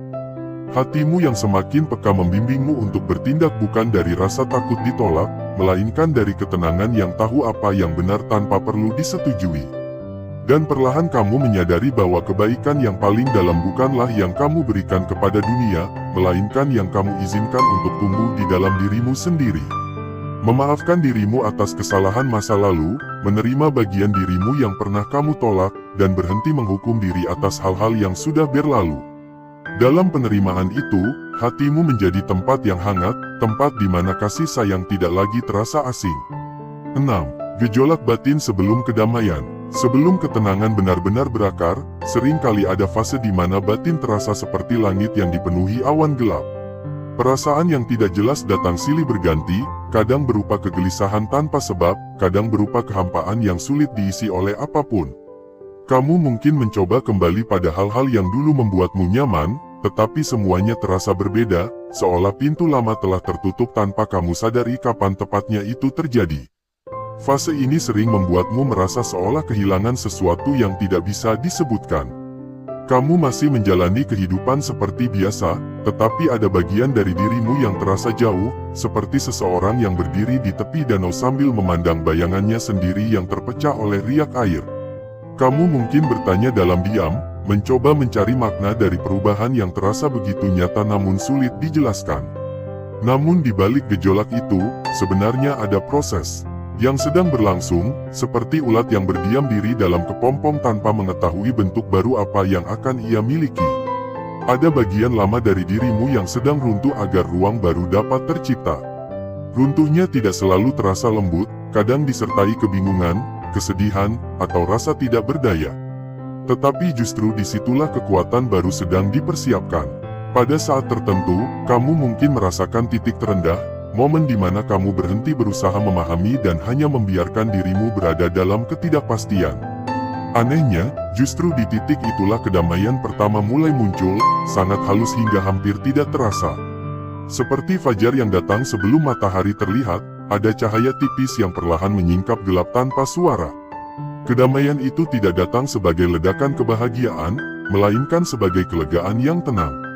Hatimu yang semakin peka membimbingmu untuk bertindak bukan dari rasa takut ditolak, melainkan dari ketenangan yang tahu apa yang benar tanpa perlu disetujui. Dan perlahan kamu menyadari bahwa kebaikan yang paling dalam bukanlah yang kamu berikan kepada dunia, melainkan yang kamu izinkan untuk tumbuh di dalam dirimu sendiri. Memaafkan dirimu atas kesalahan masa lalu, menerima bagian dirimu yang pernah kamu tolak, dan berhenti menghukum diri atas hal-hal yang sudah berlalu. Dalam penerimaan itu, hatimu menjadi tempat yang hangat, tempat di mana kasih sayang tidak lagi terasa asing. 6. Gejolak batin sebelum kedamaian. Sebelum ketenangan benar-benar berakar, sering kali ada fase di mana batin terasa seperti langit yang dipenuhi awan gelap. Perasaan yang tidak jelas datang silih berganti, kadang berupa kegelisahan tanpa sebab, kadang berupa kehampaan yang sulit diisi oleh apapun. Kamu mungkin mencoba kembali pada hal-hal yang dulu membuatmu nyaman, tetapi semuanya terasa berbeda, seolah pintu lama telah tertutup tanpa kamu sadari kapan tepatnya itu terjadi. Fase ini sering membuatmu merasa seolah kehilangan sesuatu yang tidak bisa disebutkan. Kamu masih menjalani kehidupan seperti biasa, tetapi ada bagian dari dirimu yang terasa jauh, seperti seseorang yang berdiri di tepi danau sambil memandang bayangannya sendiri yang terpecah oleh riak air. Kamu mungkin bertanya dalam diam, mencoba mencari makna dari perubahan yang terasa begitu nyata namun sulit dijelaskan. Namun di balik gejolak itu, sebenarnya ada proses yang sedang berlangsung, seperti ulat yang berdiam diri dalam kepompong tanpa mengetahui bentuk baru apa yang akan ia miliki. Ada bagian lama dari dirimu yang sedang runtuh agar ruang baru dapat tercipta. Runtuhnya tidak selalu terasa lembut, kadang disertai kebingungan, kesedihan, atau rasa tidak berdaya. Tetapi justru disitulah kekuatan baru sedang dipersiapkan. Pada saat tertentu, kamu mungkin merasakan titik terendah, momen di mana kamu berhenti berusaha memahami dan hanya membiarkan dirimu berada dalam ketidakpastian. Anehnya, justru di titik itulah kedamaian pertama mulai muncul, sangat halus hingga hampir tidak terasa. Seperti fajar yang datang sebelum matahari terlihat, ada cahaya tipis yang perlahan menyingkap gelap tanpa suara. Kedamaian itu tidak datang sebagai ledakan kebahagiaan, melainkan sebagai kelegaan yang tenang.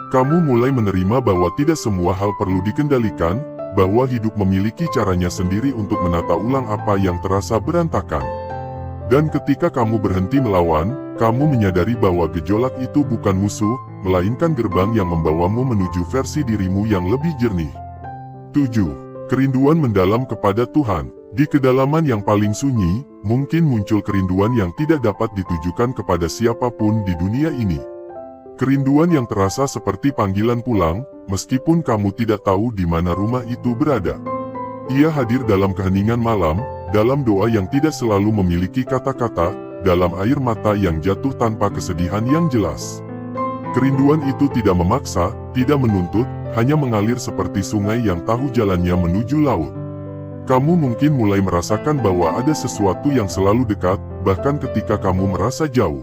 Kamu mulai menerima bahwa tidak semua hal perlu dikendalikan, bahwa hidup memiliki caranya sendiri untuk menata ulang apa yang terasa berantakan. Dan ketika kamu berhenti melawan, kamu menyadari bahwa gejolak itu bukan musuh, melainkan gerbang yang membawamu menuju versi dirimu yang lebih jernih. 7. Kerinduan mendalam kepada Tuhan. Di kedalaman yang paling sunyi, mungkin muncul kerinduan yang tidak dapat ditujukan kepada siapapun di dunia ini. Kerinduan yang terasa seperti panggilan pulang, meskipun kamu tidak tahu di mana rumah itu berada. Ia hadir dalam keheningan malam, dalam doa yang tidak selalu memiliki kata-kata, dalam air mata yang jatuh tanpa kesedihan yang jelas. Kerinduan itu tidak memaksa, tidak menuntut, hanya mengalir seperti sungai yang tahu jalannya menuju laut. Kamu mungkin mulai merasakan bahwa ada sesuatu yang selalu dekat, bahkan ketika kamu merasa jauh.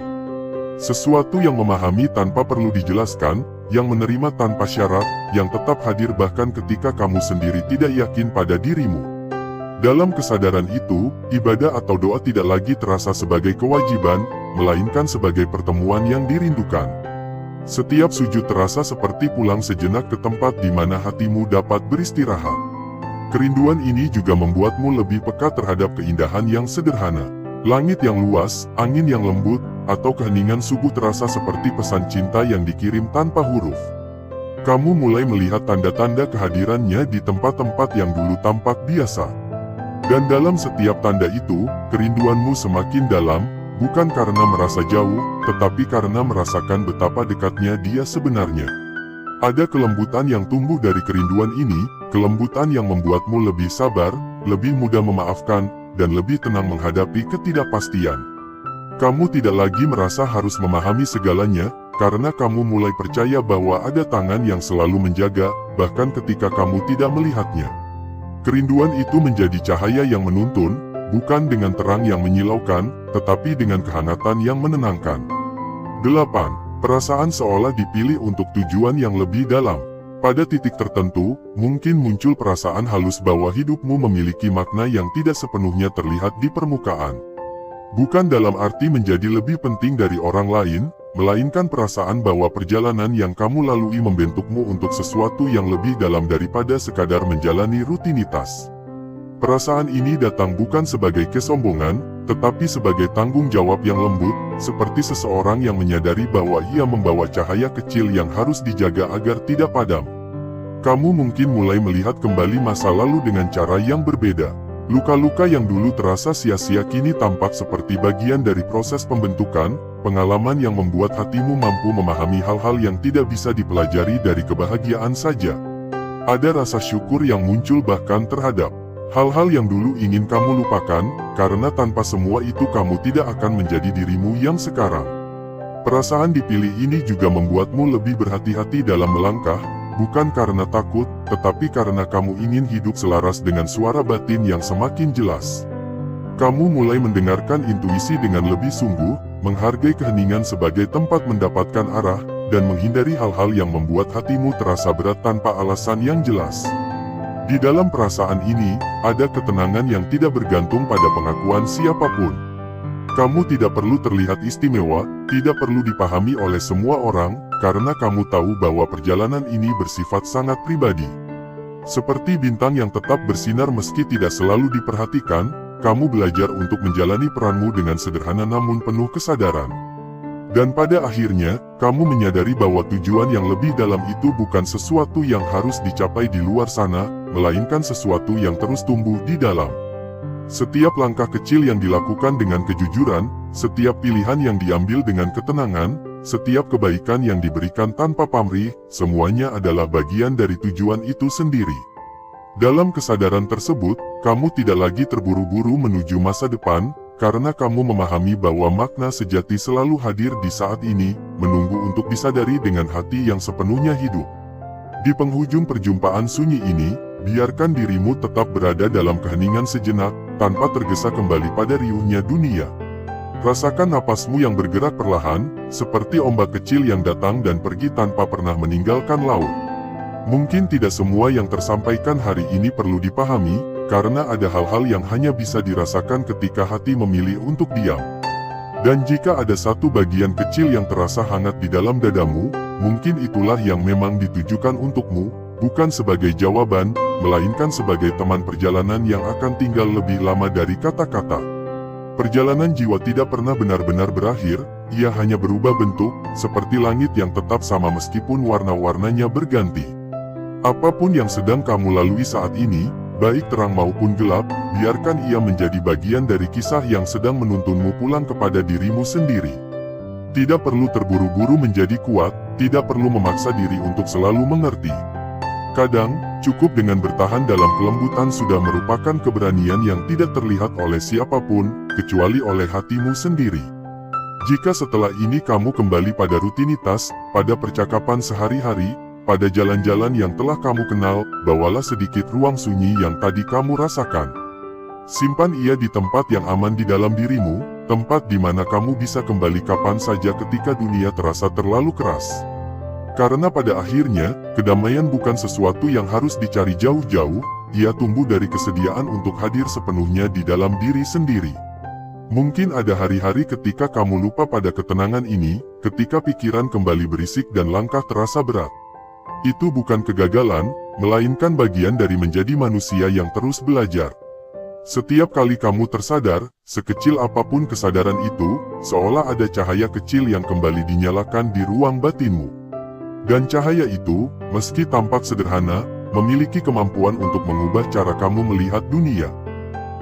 Sesuatu yang memahami tanpa perlu dijelaskan, yang menerima tanpa syarat, yang tetap hadir bahkan ketika kamu sendiri tidak yakin pada dirimu. Dalam kesadaran itu, ibadah atau doa tidak lagi terasa sebagai kewajiban, melainkan sebagai pertemuan yang dirindukan. Setiap sujud terasa seperti pulang sejenak ke tempat di mana hatimu dapat beristirahat. Kerinduan ini juga membuatmu lebih peka terhadap keindahan yang sederhana. Langit yang luas, angin yang lembut, atau keheningan subuh terasa seperti pesan cinta yang dikirim tanpa huruf. Kamu mulai melihat tanda-tanda kehadirannya di tempat-tempat yang dulu tampak biasa. Dan dalam setiap tanda itu, kerinduanmu semakin dalam, bukan karena merasa jauh, tetapi karena merasakan betapa dekatnya dia sebenarnya. Ada kelembutan yang tumbuh dari kerinduan ini, kelembutan yang membuatmu lebih sabar, lebih mudah memaafkan, dan lebih tenang menghadapi ketidakpastian. Kamu tidak lagi merasa harus memahami segalanya, karena kamu mulai percaya bahwa ada tangan yang selalu menjaga, bahkan ketika kamu tidak melihatnya. Kerinduan itu menjadi cahaya yang menuntun, bukan dengan terang yang menyilaukan, tetapi dengan kehangatan yang menenangkan. 8. Perasaan seolah dipilih untuk tujuan yang lebih dalam. Pada titik tertentu, mungkin muncul perasaan halus bahwa hidupmu memiliki makna yang tidak sepenuhnya terlihat di permukaan. Bukan dalam arti menjadi lebih penting dari orang lain, melainkan perasaan bahwa perjalanan yang kamu lalui membentukmu untuk sesuatu yang lebih dalam daripada sekadar menjalani rutinitas. Perasaan ini datang bukan sebagai kesombongan, tetapi sebagai tanggung jawab yang lembut, seperti seseorang yang menyadari bahwa ia membawa cahaya kecil yang harus dijaga agar tidak padam. Kamu mungkin mulai melihat kembali masa lalu dengan cara yang berbeda. Luka-luka yang dulu terasa sia-sia kini tampak seperti bagian dari proses pembentukan, pengalaman yang membuat hatimu mampu memahami hal-hal yang tidak bisa dipelajari dari kebahagiaan saja. Ada rasa syukur yang muncul bahkan terhadap hal-hal yang dulu ingin kamu lupakan, karena tanpa semua itu kamu tidak akan menjadi dirimu yang sekarang. Perasaan dipilih ini juga membuatmu lebih berhati-hati dalam melangkah, bukan karena takut, tetapi karena kamu ingin hidup selaras dengan suara batin yang semakin jelas. Kamu mulai mendengarkan intuisi dengan lebih sungguh, menghargai keheningan sebagai tempat mendapatkan arah, dan menghindari hal-hal yang membuat hatimu terasa berat tanpa alasan yang jelas. Di dalam perasaan ini, ada ketenangan yang tidak bergantung pada pengakuan siapapun. Kamu tidak perlu terlihat istimewa, tidak perlu dipahami oleh semua orang, karena kamu tahu bahwa perjalanan ini bersifat sangat pribadi. Seperti bintang yang tetap bersinar meski tidak selalu diperhatikan, kamu belajar untuk menjalani peranmu dengan sederhana namun penuh kesadaran. Dan pada akhirnya, kamu menyadari bahwa tujuan yang lebih dalam itu bukan sesuatu yang harus dicapai di luar sana, melainkan sesuatu yang terus tumbuh di dalam. Setiap langkah kecil yang dilakukan dengan kejujuran, setiap pilihan yang diambil dengan ketenangan, setiap kebaikan yang diberikan tanpa pamrih, semuanya adalah bagian dari tujuan itu sendiri. Dalam kesadaran tersebut, kamu tidak lagi terburu-buru menuju masa depan, karena kamu memahami bahwa makna sejati selalu hadir di saat ini, menunggu untuk disadari dengan hati yang sepenuhnya hidup. Di penghujung perjumpaan sunyi ini, biarkan dirimu tetap berada dalam keheningan sejenak, tanpa tergesa kembali pada riuhnya dunia. Rasakan napasmu yang bergerak perlahan, seperti ombak kecil yang datang dan pergi tanpa pernah meninggalkan laut. Mungkin tidak semua yang tersampaikan hari ini perlu dipahami, karena ada hal-hal yang hanya bisa dirasakan ketika hati memilih untuk diam. Dan jika ada satu bagian kecil yang terasa hangat di dalam dadamu, mungkin itulah yang memang ditujukan untukmu, bukan sebagai jawaban, melainkan sebagai teman perjalanan yang akan tinggal lebih lama dari kata-kata. Perjalanan jiwa tidak pernah benar-benar berakhir, ia hanya berubah bentuk, seperti langit yang tetap sama meskipun warna-warnanya berganti. Apapun yang sedang kamu lalui saat ini, baik terang maupun gelap, biarkan ia menjadi bagian dari kisah yang sedang menuntunmu pulang kepada dirimu sendiri. Tidak perlu terburu-buru menjadi kuat, tidak perlu memaksa diri untuk selalu mengerti. Kadang, cukup dengan bertahan dalam kelembutan sudah merupakan keberanian yang tidak terlihat oleh siapapun, kecuali oleh hatimu sendiri. Jika setelah ini kamu kembali pada rutinitas, pada percakapan sehari-hari, pada jalan-jalan yang telah kamu kenal, bawalah sedikit ruang sunyi yang tadi kamu rasakan. Simpan ia di tempat yang aman di dalam dirimu, tempat di mana kamu bisa kembali kapan saja ketika dunia terasa terlalu keras. Karena pada akhirnya, kedamaian bukan sesuatu yang harus dicari jauh-jauh, ia tumbuh dari kesediaan untuk hadir sepenuhnya di dalam diri sendiri. Mungkin ada hari-hari ketika kamu lupa pada ketenangan ini, ketika pikiran kembali berisik dan langkah terasa berat. Itu bukan kegagalan, melainkan bagian dari menjadi manusia yang terus belajar. Setiap kali kamu tersadar, sekecil apapun kesadaran itu, seolah ada cahaya kecil yang kembali dinyalakan di ruang batinmu. Dan cahaya itu, meski tampak sederhana, memiliki kemampuan untuk mengubah cara kamu melihat dunia.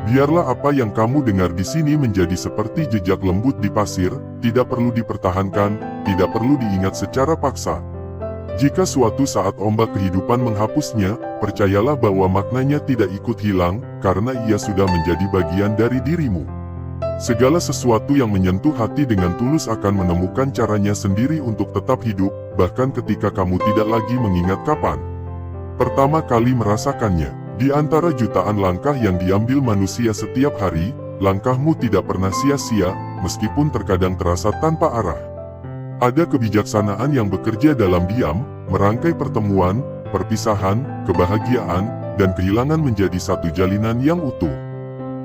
Biarlah apa yang kamu dengar di sini menjadi seperti jejak lembut di pasir, tidak perlu dipertahankan, tidak perlu diingat secara paksa. Jika suatu saat ombak kehidupan menghapusnya, percayalah bahwa maknanya tidak ikut hilang, karena ia sudah menjadi bagian dari dirimu. Segala sesuatu yang menyentuh hati dengan tulus akan menemukan caranya sendiri untuk tetap hidup, bahkan ketika kamu tidak lagi mengingat kapan pertama kali merasakannya. Di antara jutaan langkah yang diambil manusia setiap hari, langkahmu tidak pernah sia-sia, meskipun terkadang terasa tanpa arah. Ada kebijaksanaan yang bekerja dalam diam, merangkai pertemuan, perpisahan, kebahagiaan, dan kehilangan menjadi satu jalinan yang utuh.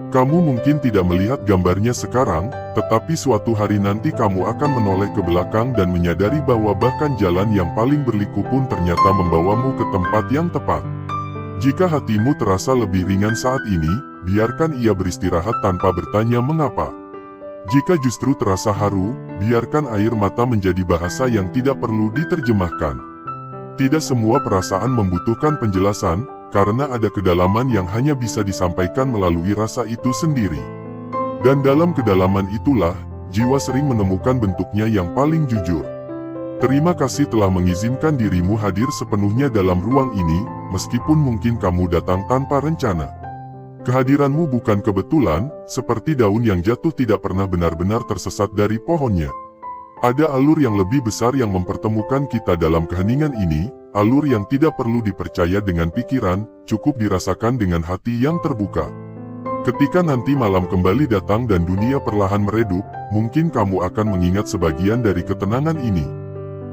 Kamu mungkin tidak melihat gambarnya sekarang, tetapi suatu hari nanti kamu akan menoleh ke belakang dan menyadari bahwa bahkan jalan yang paling berliku pun ternyata membawamu ke tempat yang tepat. Jika hatimu terasa lebih ringan saat ini, biarkan ia beristirahat tanpa bertanya mengapa. Jika justru terasa haru, biarkan air mata menjadi bahasa yang tidak perlu diterjemahkan. Tidak semua perasaan membutuhkan penjelasan, karena ada kedalaman yang hanya bisa disampaikan melalui rasa itu sendiri. Dan dalam kedalaman itulah, jiwa sering menemukan bentuknya yang paling jujur. Terima kasih telah mengizinkan dirimu hadir sepenuhnya dalam ruang ini, meskipun mungkin kamu datang tanpa rencana. Kehadiranmu bukan kebetulan, seperti daun yang jatuh tidak pernah benar-benar tersesat dari pohonnya. Ada alur yang lebih besar yang mempertemukan kita dalam keheningan ini, alur yang tidak perlu dipercaya dengan pikiran, cukup dirasakan dengan hati yang terbuka. Ketika nanti malam kembali datang dan dunia perlahan meredup, mungkin kamu akan mengingat sebagian dari ketenangan ini.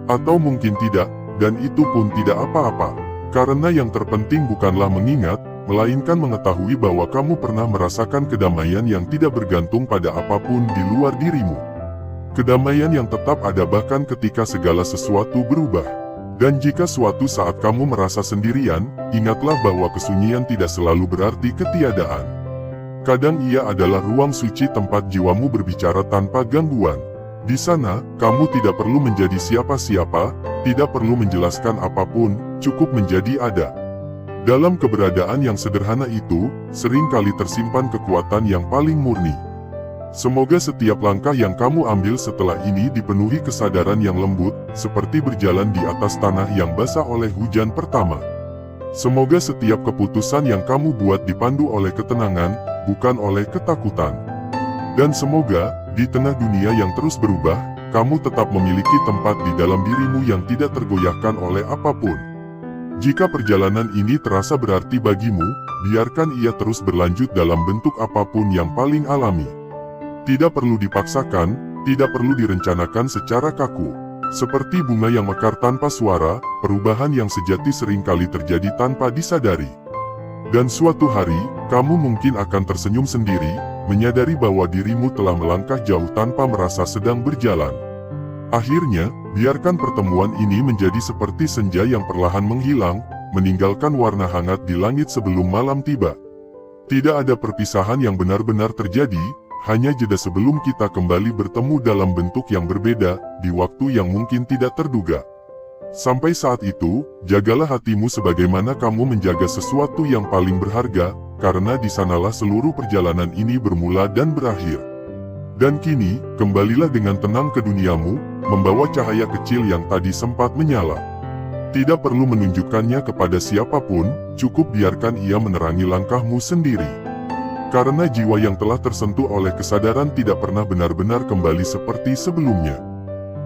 Atau mungkin tidak, dan itu pun tidak apa-apa. Karena yang terpenting bukanlah mengingat, melainkan mengetahui bahwa kamu pernah merasakan kedamaian yang tidak bergantung pada apapun di luar dirimu. Kedamaian yang tetap ada bahkan ketika segala sesuatu berubah. Dan jika suatu saat kamu merasa sendirian, ingatlah bahwa kesunyian tidak selalu berarti ketiadaan. Kadang ia adalah ruang suci tempat jiwamu berbicara tanpa gangguan. Di sana, kamu tidak perlu menjadi siapa-siapa, tidak perlu menjelaskan apapun, cukup menjadi ada. Dalam keberadaan yang sederhana itu, seringkali tersimpan kekuatan yang paling murni. Semoga setiap langkah yang kamu ambil setelah ini dipenuhi kesadaran yang lembut, seperti berjalan di atas tanah yang basah oleh hujan pertama. Semoga setiap keputusan yang kamu buat dipandu oleh ketenangan, bukan oleh ketakutan. Dan semoga, di tengah dunia yang terus berubah, kamu tetap memiliki tempat di dalam dirimu yang tidak tergoyahkan oleh apapun. Jika perjalanan ini terasa berarti bagimu, biarkan ia terus berlanjut dalam bentuk apapun yang paling alami. Tidak perlu dipaksakan, tidak perlu direncanakan secara kaku. Seperti bunga yang mekar tanpa suara, perubahan yang sejati seringkali terjadi tanpa disadari. Dan suatu hari, kamu mungkin akan tersenyum sendiri, menyadari bahwa dirimu telah melangkah jauh tanpa merasa sedang berjalan. Akhirnya, biarkan pertemuan ini menjadi seperti senja yang perlahan menghilang, meninggalkan warna hangat di langit sebelum malam tiba. Tidak ada perpisahan yang benar-benar terjadi, hanya jeda sebelum kita kembali bertemu dalam bentuk yang berbeda, di waktu yang mungkin tidak terduga. Sampai saat itu, jagalah hatimu sebagaimana kamu menjaga sesuatu yang paling berharga, karena di sanalah seluruh perjalanan ini bermula dan berakhir. Dan kini, kembalilah dengan tenang ke duniamu, membawa cahaya kecil yang tadi sempat menyala. Tidak perlu menunjukkannya kepada siapapun, cukup biarkan ia menerangi langkahmu sendiri. Karena jiwa yang telah tersentuh oleh kesadaran tidak pernah benar-benar kembali seperti sebelumnya.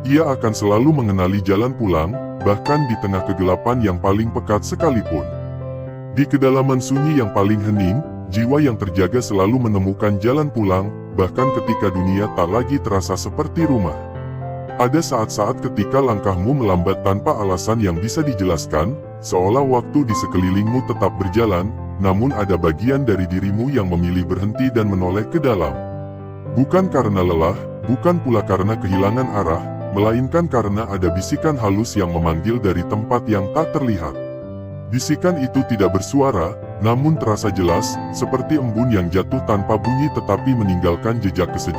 Ia akan selalu mengenali jalan pulang, bahkan di tengah kegelapan yang paling pekat sekalipun. Di kedalaman sunyi yang paling hening, jiwa yang terjaga selalu menemukan jalan pulang, bahkan ketika dunia tak lagi terasa seperti rumah. Ada saat-saat ketika langkahmu melambat tanpa alasan yang bisa dijelaskan, seolah waktu di sekelilingmu tetap berjalan, namun ada bagian dari dirimu yang memilih berhenti dan menoleh ke dalam. Bukan karena lelah, bukan pula karena kehilangan arah, melainkan karena ada bisikan halus yang memanggil dari tempat yang tak terlihat. Bisikan itu tidak bersuara, namun terasa jelas, seperti embun yang jatuh tanpa bunyi tetapi meninggalkan jejak kesejukan.